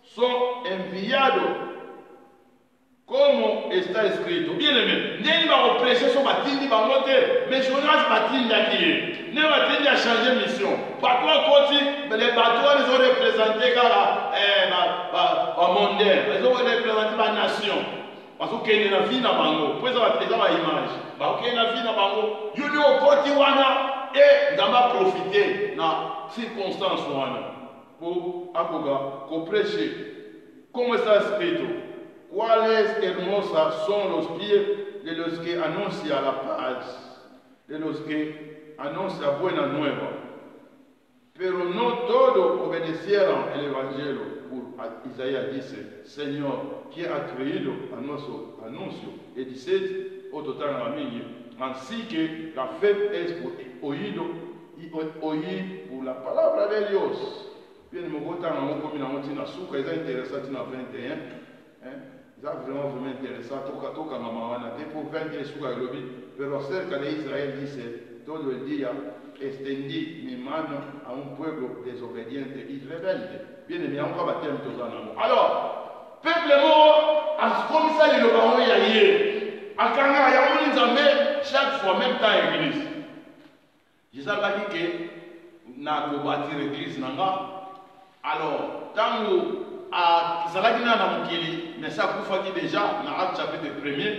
sont enviados. Como está escrito. Bien aimé, n'est pas prêcher sur Batindi Bangote, mais Jonas Batindi qui n'est pas Batindi a changé mission. Par toi, les bateaux les ont représentés car mondain, ils ont représenté la nation. Parce qu'il y a une vie dans Bango, puis ça va présenter ma image. Parce qu'il y a une vie dans Bango, il y a une côté wana et on va profiter dans circonstances pour prêcher. Como está escrito? ¿Cuáles hermosas son los pies de los que anuncian la paz, de los que anuncian buena nueva? Pero no todos obedecieron el Evangelio. Isaías dice, Señor, ¿quién ha creído a nuestro anuncio? Y dice, otro tan amigo, así que la fe es por oído y oír por la palabra de Dios. Bien, me gusta un peu comme une azúcar, c'est intéressant, tu n'as 21. C'est vraiment intéressant. Toca maman, pour 20 azúcar, pero cerca de Israel dice, todo el día extendí mi mano a un pueblo desobediente y rebelde. Bien, il y a encore baptême tous en amour. Alors, peuple mort, comme ça, il le baron yaye. À Kanga, il y a un Nzambe chaque fois, même temps à l'église. Je sais pas que na ko bâtir l'église nanga. Alors, tant que Salaki na mukili, mais ça kufa qui déjà na Acte chapitre 1er,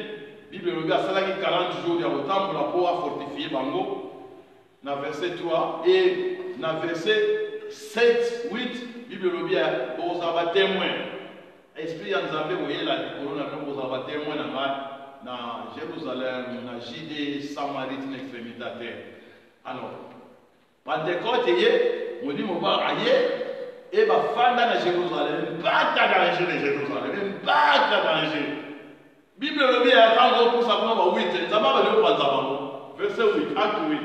Bible le gars Salaki 40 jours il y a autant pour la pour fortifier Bango. Na verset 3 et na verset 7, 8, Bible le bien aux abat témoin. Esprit en Zambé voyez la corona aux abat témoin na Jérusalem, na Judée, Samarie, une extrémité à terre. Alors, Pentecôte est, on dit mon bar ailleurs. Et ma femme dans Jérusalem, pas de danger de Jérusalem, pas de danger. Bible le dit, attends, pour ça, pour 8, ça va le prendre verset 8, acte 8.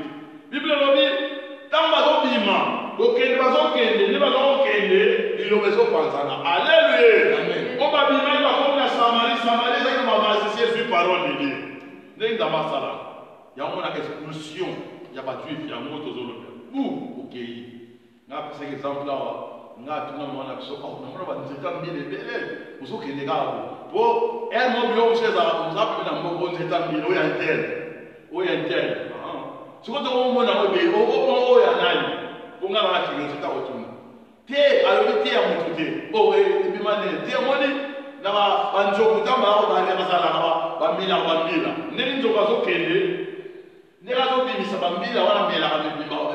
Bible le dit, tant que vous bima, ok, il le besoin de alléluia. On va bima, il va comme la Samarie, c'est comme ma base, c'est sur parole de Dieu. Dès que dans ma salle, il y a une expulsion, il y a pas de juif, il y a un mot aux autres. Où, ok. On a pris cet exemple-là. Nga tuna mwana kiso oh namona banzeta mbili bele usoke negabo po elmo bio usheza uzapi na mbogo nzeta mbili oya intel sikoto omona obe ya nani kunga na kinzo ta otuna te alobiti ya mutu te o bimane te moni na banjo kutamba o bale basala bambila neli nzoka zokende nela zo bimisa bambila wana mela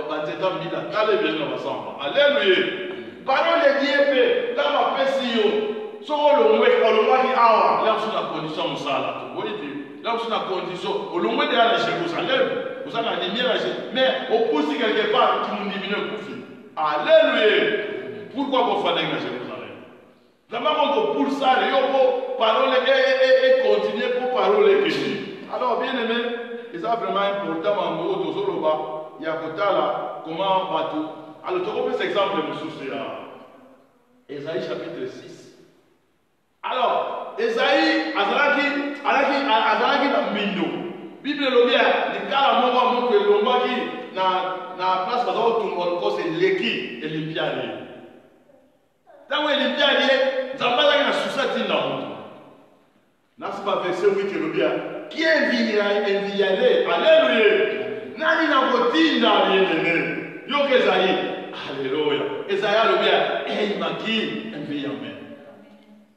banzeta mbila kale bele na basamba alléluia. Parole de Dieu, dans ma pesio, sur le mouet, on le voit qui a, là où la condition, on s'en là, vous voyez, là où la condition, on le voit derrière la Jérusalem, vous avez animé la Jérusalem, mais on pousse quelque part qui nous diminue le profit. Alléluia. Pourquoi vous faites la Jérusalem? D'abord, on pour ça, il parole et continuer pour parole et alors, bien aimé, c'est vraiment important, en gros, tout le bas, il y a comment bateau. Alors, tu vois cet exemple de Moussou, Esaïe chapitre 6. Alors, Esaïe, Azalaki na Mindo. Bible le dit, les cas à moi, que l'on va dire, na place, parce que tout le monde, c'est l'équipe et l'impiadi. Tant que l'impiadi, Zambala na sous-sati na monde. N'est-ce pas verset 8 que le dit, qui est envié, alléluia. Nani na botinda, bien-aimé. Yo Esaïe, alléluia. Esaïe le bien, et il m'a dit, envié.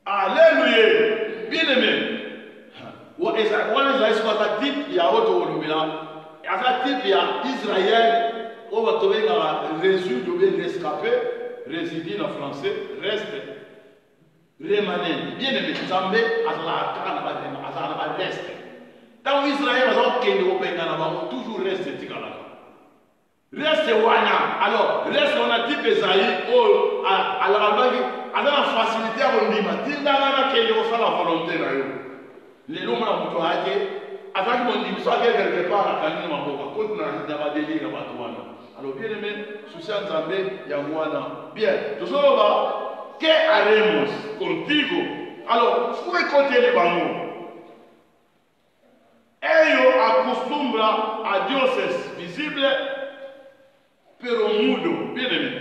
Alléluia. Bien aimé. Esaïe soit un type, il y a autre Olubila. Il y a un type, il y a Israël, on va trouver un résultat de rescapé, résider en français, reste, rémanent. Bien aimé, Zambé, à la reste. Dans Israël, on toujours reste. Reste wana. Alors, reste on a dit Esaïe, aza na facilité ya kondima tindanga nakende kosala volonté na yo lelo mona moto ake azalaki mondimi so ake quelque part akangi na maboko akoti na badelire ya bato wana. Alors bien aimé souci ya nzambe yango wana bien tozoloba que haremos contigo. Alors fu ekoteli bango ellos acostumbran a dioses visibles pero mudo. Bien aimé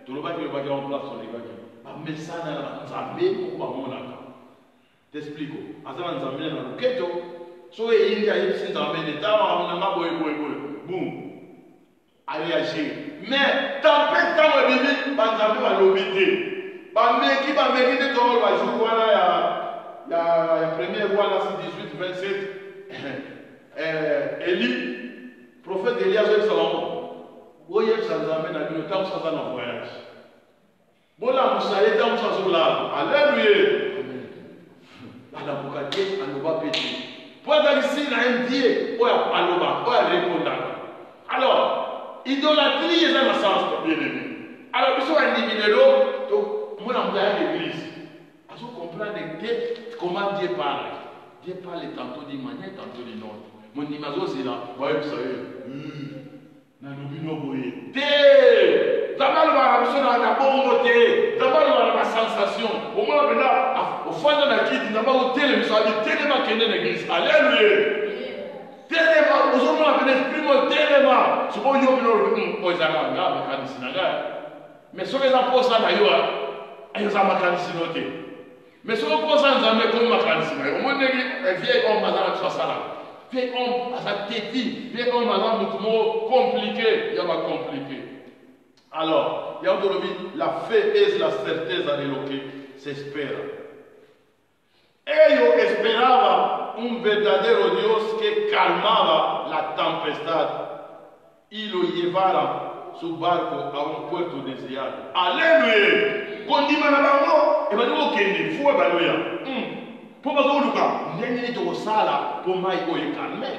tolobaki lobaki en place olebaki bamesana na nzambe moko bamonaka t'explique aza na nzambe na loketo so eyindi ayebisi nzambe netawa nanga boyeboyeboye bum aréagir mais tampe ntango ebimi banzambe balobi te bameki nde tongolo bajour wana ya premier roi là c'est 18 27 Eli prophète Eli azoyebisa bango boyebisa nzambe na bino ntango so aza na voyage bolamusa ye ntango so azolala. Alleluya alamuka te aloba pe te po azalisi na ye die oyo aloba oyo arépondaka. Alors idolâtrie eza na sens to bien aimé. Alors biso bandimi lelo tomona moto aya l'église azocomprendre te comment Dieu parle. Dieu parle tantôt d'une manière tantôt d'une autre. Mondimi azozela bayebisa ye nalobi no boye te nzambe alobaka na biso na bongo te nzambe alobaka na basensation omona mpena ofanda na kiti nzambe akotelemiso abi telema kende na église. Alleluya telema ozomona mpena esprit mo telema sikoyo yo bino oyo ezalaka nga makanisi na ngai mais soki eza mposa na yo eza makanisi no te mais soki mposa nzambe komi makanisi na yo omoni ndenge vieil homme aza na biso asala vieil homme aza teti vieil homme aza motu moko compliqué ya bacompliqué. Alors la fe es la certeza de lo que se espera. Ellos esperaban un verdadero Dios que calmaba la tempestad y lo llevara su barco a un puerto deseado. Aleluya. Kondima na bango e bali okende fu e baloya po bazoluka ndenge ni tokosala po mai oyo calme.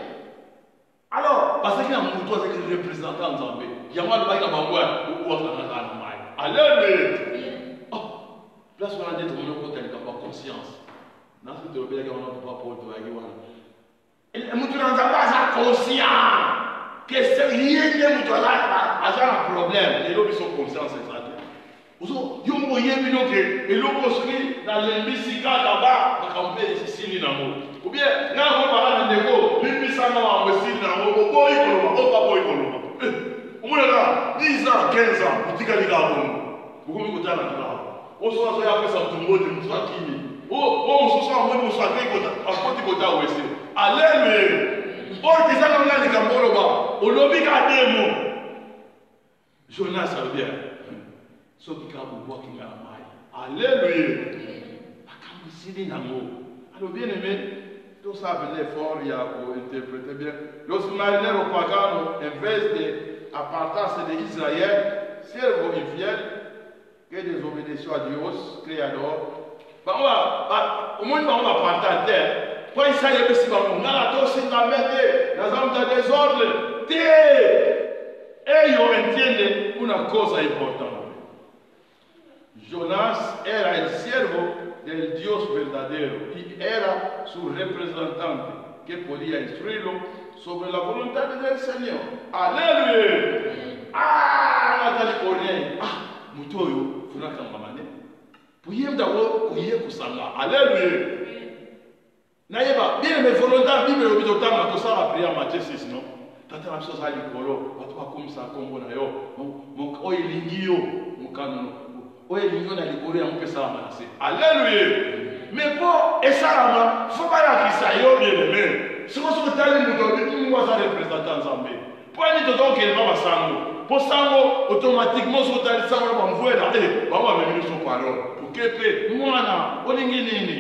Alors parce que na mutu azaki représentant nzambe yango alobaki na bango owakanaka na mai. Aleluya. Place wana nde tomoni okotalika ba conscience nasoki tolobelaki wana papa paul toyaki wana mutu na nzambe aza conscient que ye nde mutu aza na problème lelo biso conscience eza te yo moko oyebi no ke eloko soki nalembisi kaka makambo mpe esili nango obie ngai kobaka na ndeko limbisanga makambo esili nango oboyi koloba o papa oyi koloba omonaka 10 ans 15 ans otikali kaka bongo okomi kotala kaka osoki azoya apesa mutu mbote mosu akimi mosusu amoni mosu akoti kota wese. Aleluya oyo tezaka nga likambo oloba olobi ka demo Jonas alobia soki kaka bobwaki nga na mai. Aleluya makambo esili nango. Alors bien aimé tosala pena effort ya kointerpréter bien los marineros paganos en vez de apartarse de Israël siervos infieles que desobedeceu a Dios Criador. Omoni bango baparta te po isa yebisi bango nga na tosingambe te naza muta desordre te. Ellos entienden una cosa importante. Jonás era el siervo del Dios verdadero y era su representante que podía instruirlo sobre la voluntad del Señor. Aleluya. Natali Orien. Mutoyo funaka mamane. Puyemda wo kuye kusanga. Aleluya. Nayeba bien mes volontaires bible obito tanga to sala prière Matthieu 6 non. Tata na biso sali kolo bato bakomisa kombo na yo. Mon oyilingi yo mukano. Oyilingi na likolo ya mpesa manase. Aleluya. Mais pour esalama faut pas kisa yo bien aimé. Soko tali muto bitu mwa za représentant Nzambe. Pour ni to donc il va basango. Pour sango automatiquement so tali sango na mvue na ba wa memi so parole. Pour kepe mwana olingi nini?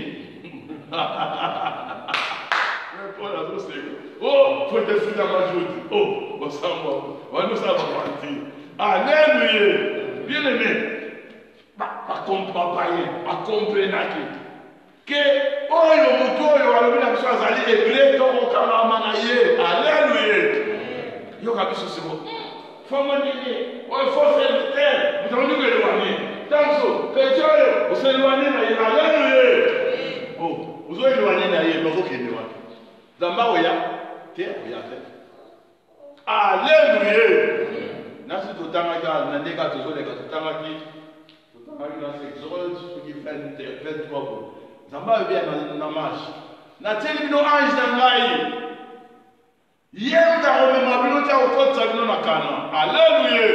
Oh, faut te faire ma joute. Oh, basango. Wa nous ça va partir. Alléluia. Bien aimé. Ba comprenaki. Que oyo mutu oyo alobi na biso azali hébreu tokokangama na ye. Alléluia. Yoka biso siko foma nini oyo fo serviteur mutamoni kwelewani Tanso, chrétien, vous éloignez d'ailleurs. Alléluia. Oh, vous éloignez d'ailleurs, mais vous qui éloignez. Zamba oya, tiens, oya fait. Alléluia. Nasi totamaka, nandeka tozoleka totamaki dans Exode, ce qui fait 23 jours. Zamba est bien dans marche. Nateli bino ange d'angai. Yenda romema bino tia okotsa bino na kana. Alléluia.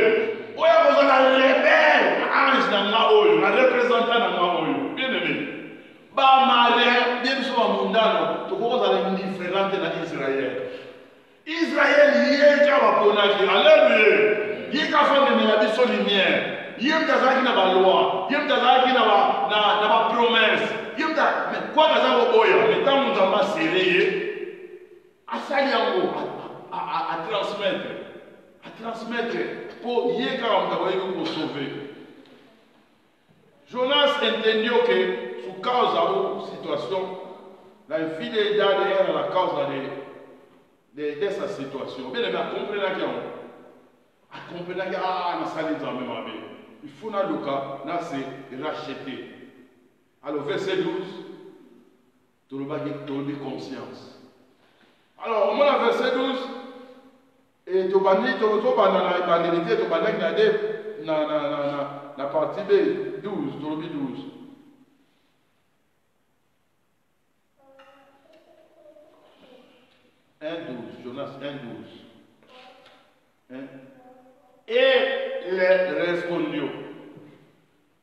Oya kozala rebelle ange d'anga oyo, na représentant na moi oyo. Bien aimé. Ba mare, bien sûr mundano, to kozala indifférente na Israël. Israël yeka baponaki. Alléluia. Yeka fande na biso lumière. Yem tazaki na ba loi, yem tazaki na ba promesse. Yem ta mais quoi kazako boya, mais tant nzamba sereye asali yango à transmettre pour yeka mutabayo pour sauver. Jonas entendió que su causa ou situation la infidélité era la causa de essa situação. Bien, mais comprendre que comprendre que na sali nzambe mabe. Il faut dans le cas, là c'est racheter. Alors verset 12, tu as conscience. Alors au moins verset 12, et tu vas dire, tu vas la partie B, 12, tu as 12. Jonas 1, 12. Et les respondió.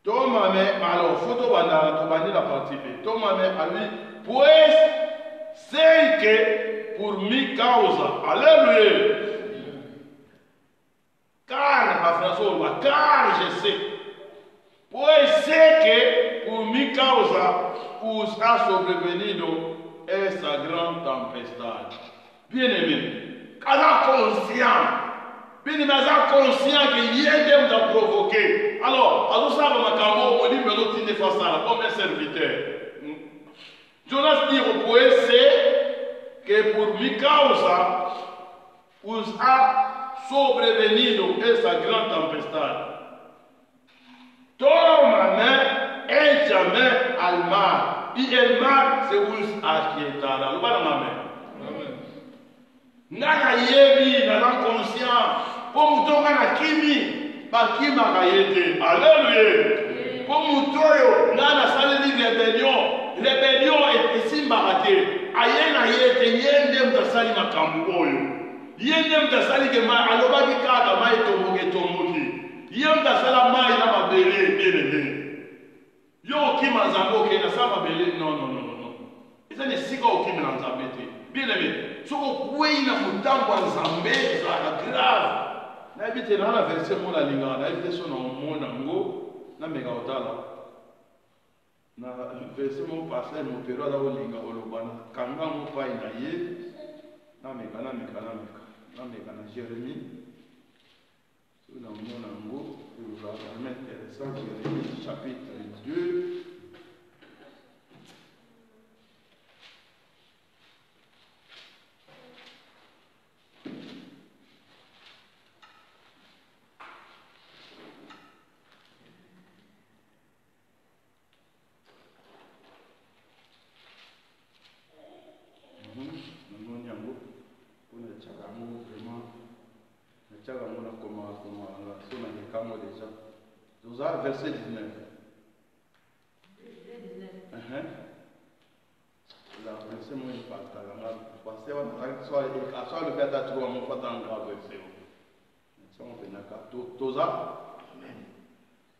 Tómame, alors, photo banda la partie B. Tómame a lui, pues sé que por mi causa, alléluia. Car je sais, pues sé que por mi causa os ha sobrevenido esta gran tempestade. Bien aimé, cada conscient. Bien, mais conscient que yendem t'a provoqué. Alors, à tout ça, on dit, mais l'autre n'est pas ça, comme un serviteur. Jonas dit au poète, c'est que pour mi causa, os ha sobrevenido esa gran tempestade. Toma-me, échame al mar, y el mar se os aquietará. Lo va a main. Nana yebi, nana conscient. Pour mutonga na kimi, ba kima kayete. Alléluia. Pour mutoyo, nana sali rébellion. Rébellion est simbarate. Ayena yete yende mtasali makambu oyo. Yende mtasali ke ma aloba kikaka mai tomoki. Yende mtasala mai na mabele belele. Yo kima zambo ke na sama bele non. Ezane sika okimi na nzambete. Bien aimé, ce qu'on peut y avoir dans Zambé, c'est grave. N'habitez dans la version mon alinga, n'habitez son mon ango, n'a méga otala. Na version mon passé, mon période à olinga olobana, kanga mon pa inaye, n'a méga na Jérémie. Sur la mon ango, il va vraiment intéressant, Jérémie chapitre 2. Verset 19. La verset moins impactante. Parce que soit le père t'a trouvé mon pas dans grave verset.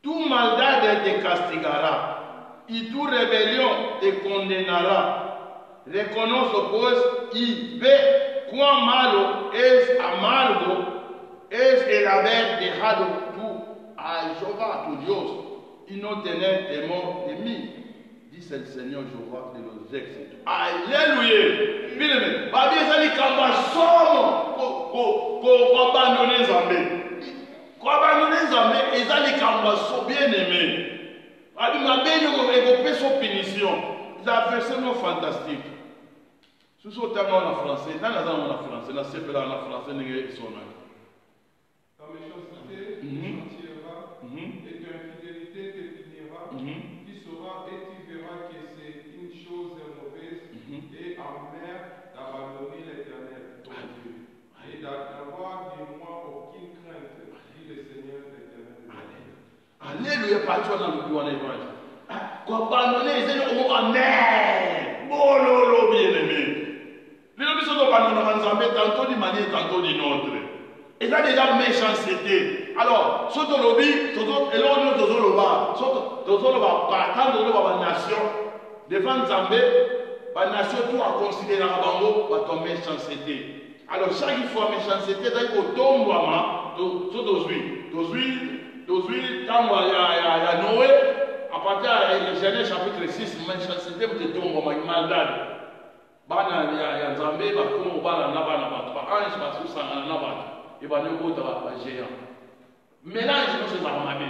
Tout maldade te castigara y tu rébellion te condenará. Reconoce pues y ve cuán malo es amargo es el haber dejado a Jehová tu Dios y no tener temor de mí, dice el Señor Jehová de los ejércitos. Alléluia. Bien, va bien ça les kamba somo ko abandonner Zambé. Ko abandonner Zambé et ça les kamba so bien aimé. Va bien ma belle ko peso punition. Ça verset non fantastique. Sous ce terme en français, dans la langue en français, la c'est là en français n'est sonné. La méchanceté, et que l'infidélité Alléluia, pas toi dans le bureau en évangile. Quand abandonner, c'est le mot amen. Oh lolo, bien aimé. Les hommes sont abandonnés en Zambie, tantôt d'une manière, tantôt d'une autre. Et ça déjà méchanceté. Alors, surtout le lobby, surtout, et l'autre, surtout le bas, surtout le bas, partant de la nation, devant Zambie, la nation, tout à considérer la bango, va tomber méchanceté. Alors, chaque fois, méchanceté, c'est qu'il tombe, surtout, quand il y a Noé, à partir de Genèse chapitre 6, méchanceté, vous tombe, malade. Bana ya Nzambe bakomo bana na bana bato ba ange basusanga na bato et bana ko ta ba géant mélange no se za mabe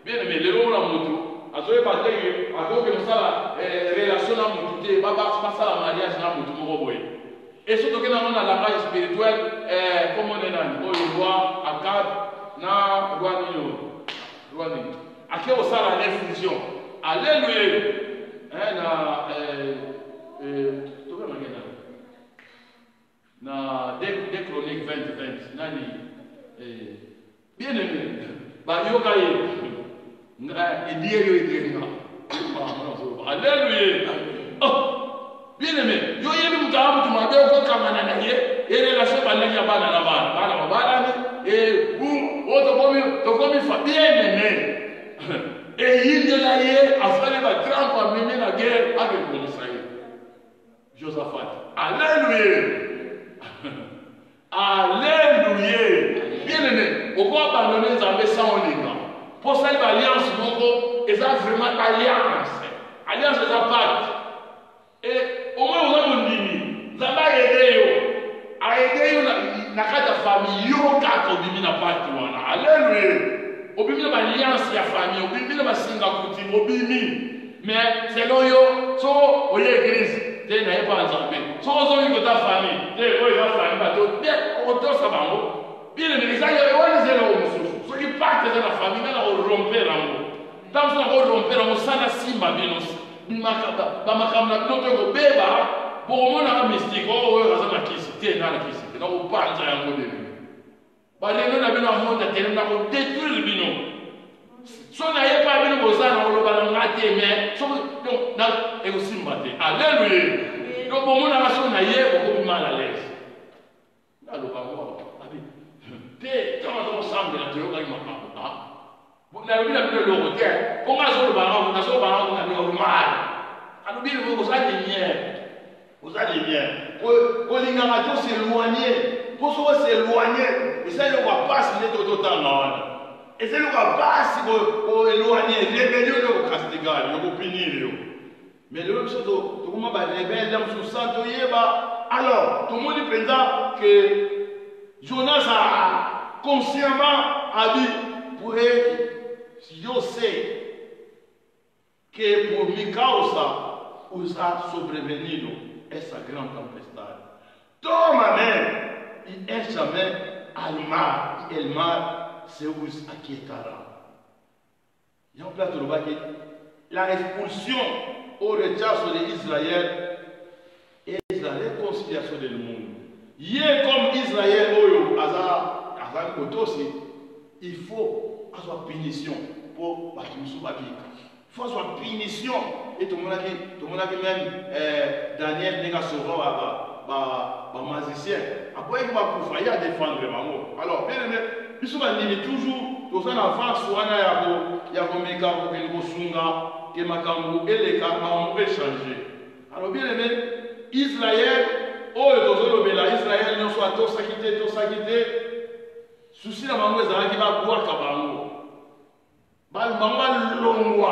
bien aimé lelo na mutu azoye batenge azoke musala relation na mutu te baba basala mariage na mutu moko boye et surtout que na na langage spirituel comme on est dans le roi Akab na roi ni ake osala l'infusion alléluia na na des chroniques 20 nani bien aimé ba yoga ye edienga alléluia oh bien aimé yo yebi mutamu tumabe ko kamana na ye relation bana ya bana na bana et vous to komi fa bien aimé et il de la ye afin de grand pour mener la guerre avec Israël Josaphat. Alléluia. Alléluia. Bien aimé, on va abandonner Zambé sans Olinga. Pour ça, l'alliance, et ça vraiment alliance. Alliance, c'est la pacte. Et au moins, on a mon dimi. Zamba a aidé na kata famille, yo kato bimi na pacte. Alléluia. Obimi na alliance ya famille, obimi na singa kuti, obimi. Mais selon yo, so oye église. Tu n'as pas entendu. Sans que ta famille, tu es la famille, bien, on doit savoir. Bien, les gens, ils ont des ceux qui partent de la famille, ils ont rompu l'amour. Tant qu'ils ont rompu l'amour, ça n'a simba bien aussi. Dans ma caméra, notre bébé, pour moi, on a un mystique. Oh, on a un kiss, tu es dans la kiss. On parle de l'amour de lui. Les gens ont un monde à terre, on a détruit le bino. Si on n'avait pas vu nos ans, on l'aurait raté, mais et aussi maté. Alléluia. Donc, pour mon action, on a beaucoup mal à l'aise. Là, le parent, t'es ensemble de la théorie, vous n'avez plus la plus de l'autre. Comment est-ce que le parent, on a son parent, on a mis au mal. Alors, bien, vous avez des miens. Vous avez des miens. Pour les gens, s'éloigner. Pour ceux qui s'éloigner, et ça, il ne va pas se mettre au temps. Et c'est le cas pour éloigner les rébellions au Castigal, au Pinilio. Mais le même chose, tout le monde va révéler sous ça, alors, tout le monde pense que Jonas a consciemment dit pour si je sais que pour Mikausa, où ça sobrevenu, est sa grande tempestade. Ton maman, il est jamais Alma, Elmar. C'est où Akietara. Il y a un plat de l'Obaki. La expulsion au retard d'Israël et la réconciliation du monde. Il y a comme Israël, il faut avoir punition pour Bakimsoubaki. Il faut avoir punition. Et tout le monde a dit même Daniel Négasoro, magicien. Après, il va pouvoir défendre l'amour. Alors, bien aimé. Biso bandimi toujours toza na avance wana ya komeka kokende kosunga ke makambo eleka makambo échanger. Alors bien aimé, Israël oyo tozolobela Israël nyonso atosaki te susi na bango ezalaki babwaka bango bango balongwa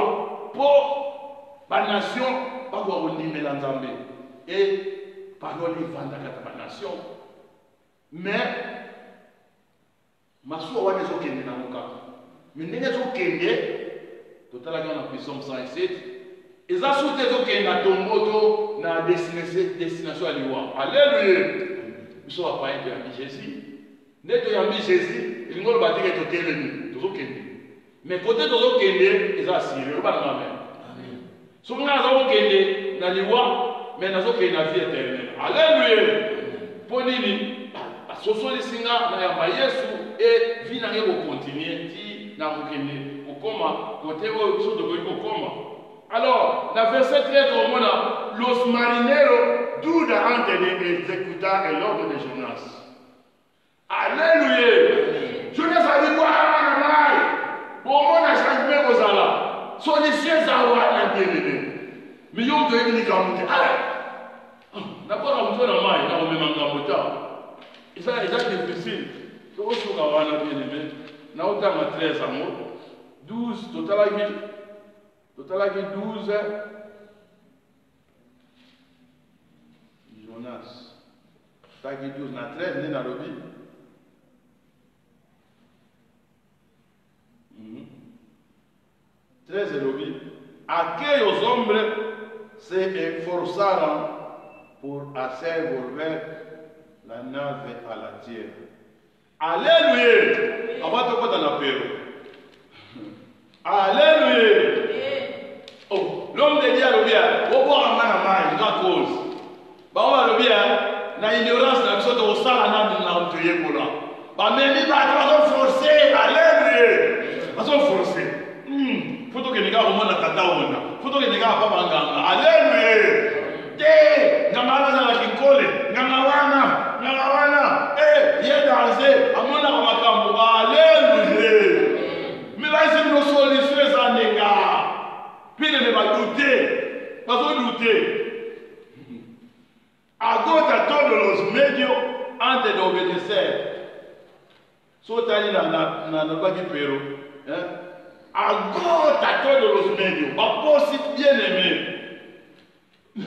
mpo banation bakoka kondimela Nzambe e parole evandaka ta banation. Mais masuwa wana ezokende na mokaka me ndenge ezokende totalaki wana puissance 107 eza suti ezokende na tomboto na destination ya liwa. Alléluia. biso bapaya toyambi jésus nde toyambi jésus elingi oloba teke totelemi tozokende me kote tozokende eza asire obananga me soki ngai naza kokende na liwa me nazokende na vie éternelle. Alléluia. mpo nini basosolisi nga na yamba yesu e vi nange kokontinue ti na kokende kokoma côté oyo biso tokoki kokoma. Alors na verset 13 tomona los marineros duda antes de exécuter l'ordre de Jonas. Alléluia. Jonas a dit quoi na mai. Bon na changement kozala. Solution za wana ndele. Mais yo de ni kamuté. Na kwa mtu na mai na omema ngamota. Ça est difficile. Tout ce qu'on a bien aimé. Na otama 13 amour. 12 totalaki 12 Jonas. Taki 12 na 13 ni na lobi. 13 lobi. Aquellos hombres se esforzaron pour hacer volver la nave à la terre. Alléluia. Avant de quoi dans la paix. Alléluia. Oh, l'homme de Dieu a le bien. Au bout de la main, il y a cause. Bah, on a le bien. La ignorance, la chose de ça, on a tué pour là. Bah, mais il va forcer. Alléluia. Ils sont forcés. Faut que les gars au monde à faut que les gars à Papa. Alléluia. Eh, ngama na kinkole, ngama wana. Eh, yé danser, amona makambo. Alléluia. Mais là c'est nos solutions ça nenga. Puis ne va douter. Pas douter. Agora todos los medios antes de obedecer. Sotali na baki pero, hein? Agora todos los medios. Pas possible bien aimé.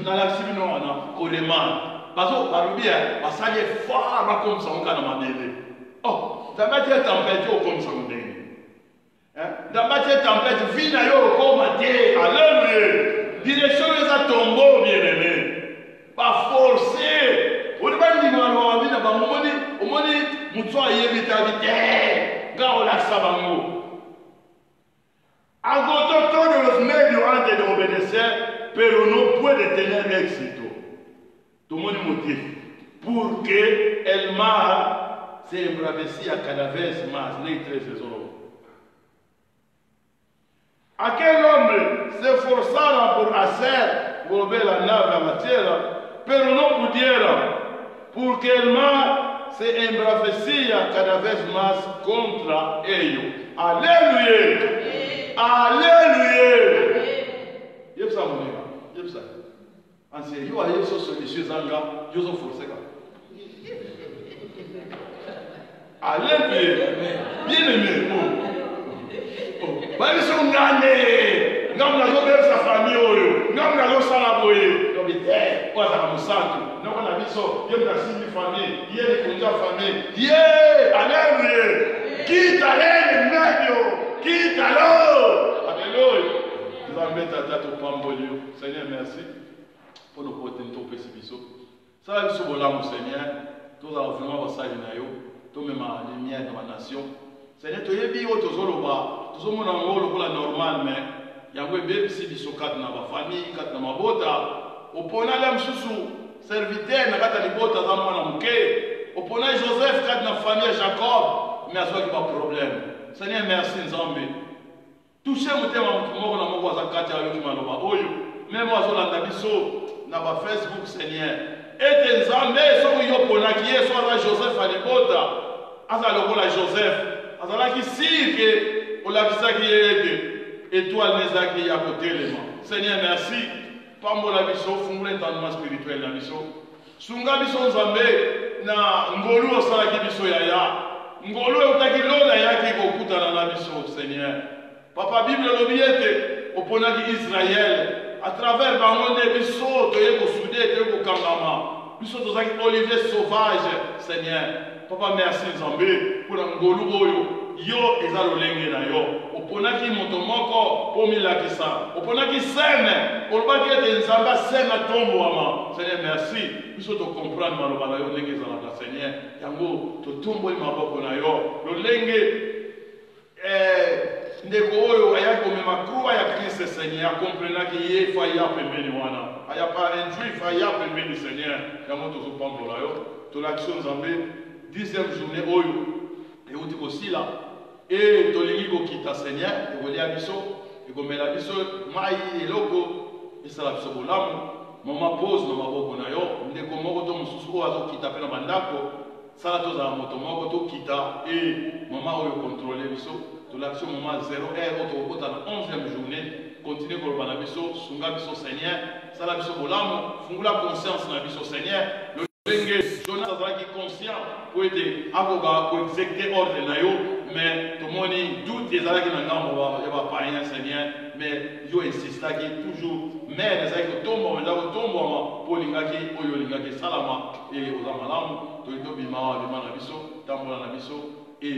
Dans la semaine, on a Coleman. Parce que Barubia, ça y est fort comme ça, on a ma bébé. Oh, dans ma tête, tempête, comme ça, on est. Dans ma tête, tempête, vie n'a eu comme à terre. Alléluia. Direction les a tombé, bien aimé. Pas forcé. On ne va pas dire, on va dire, on va dire, Moutsoa y est vite à vite. Gars, on a ça, bango. Agora todos los medios antes de obedecer. Pero no puede tener éxito. Tomó un motivo. Porque el mal se embravecía cada vez más. Ley 13 solo. Aquel hombre se esforzaron por hacer volver la nave a la tierra, pero no pudieron. Porque el mal se embravecía cada vez más contra ellos. Aleluya. Aleluya. Yep, ça mon gars. Yep, ça. En sérieux, il y a sur les choses en gars, ils ont forcé. Alléluia. Bien aimé. Oh. Bah, ils sont gagnés. Nous avons sa famille. Nous avons sa laboye. Nous avons dit, quoi, ça va me sentir. Nous avons dit, il y a une famille. Il y a des congés à famille. Yeah. Alléluia. Quitte à l'aide, medio. Quitte à l'eau. Alléluia. Nous allons mettre à tête au pambolio. Seigneur, merci pour nos opportunités au Pécipiso. Ça va être bon mon Seigneur. Tous allons vraiment passer à Nayo. Tous même à la lumière de ma nation. Seigneur, tu es bien, tu es là. Tu es là normal, mais il y a un bébé qui est dans ma famille, dans ma bota. Au point là, je suis serviteur, je suis bota dans mon amouké. Au point là, Joseph, dans ma famille, Jacob. Mais à ce qu'il n'y a pas de problème. Seigneur, merci, Nzambe. Touchez mon thème à mon amour, à Katia, à Yokimanova. Oyo, même à Zolanda Bisso, na Facebook, Seigneur. Et des Nzambe, soit yo ponakié, soit là Joseph à l'ébota. Asa lokola Joseph. Asa là qui sire que, on l'a vu ça qui est étoile neza qui est à côté les mains. Seigneur, merci. Pambo la Bisso, fumble entendement spirituel la Bisso. Sunga Bisso Nzambe, na ngolu osala ki Bisso yaya. Ngolu otaki lola yaki kokuta na Bisso, Seigneur. Papa Bible l'obiete au ponaki Israël à travers bangonde biso toye ko soudé toye ko kangama biso tozaki olivier sauvage Seigneur. Papa merci Nzambe pour ngolu oyo yo ezalo lenge na yo au ponaki moto moko po milakisa au ponaki seme pour pas que des Nzamba seme tombo ama Seigneur merci biso to comprendre maloba na yo lenge ezala Seigneur yango to tomboli maboko na yo lo lenge ndeko oyo ayaki komema croix ya Christ Seigneur comprendre que ye fa ya pembeni wana aya pa un juif fa ya pembeni Seigneur yango tozopambola yo to l'action Nzambe 10e journée oyo euti kosila et tolingi kokita Seigneur ekolia biso ekomela biso mai eloko esala biso bolamu mama pose na maboko na yo ndeko moko to mosusu oyo azokita mpe na bandako sala tozala moto moko tokita e mama oyo kontrole biso tolakisi mama 0 heure oyo tokokota na 11e journée continue koloba na biso sunga biso Seigneur sala biso bolamu fungula conscience na biso Seigneur lolenge Jonas azalaki conscient po ete akoka koexécuter ordre na yo mais tomoni doute ezalaki na ngambo ya bapayen Seigneur mais yo insistaki toujours mais ezalaki kotombama eza kotombama mpo olingaki oyo olingaki esalama e oza malamu toyei tobima bima na biso tambola na biso e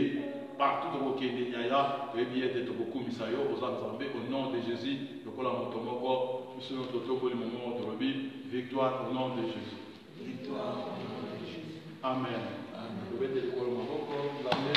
partout tokokende yaya toyebi ete tokokumisa yo oza nzambe au nom de Jésus lokola moto moko biso nyonso tokoli momo tolobi victoire au nom de Jésus. Victoire au nom de Jésus. Amen. Tobete likolo maboko nzambe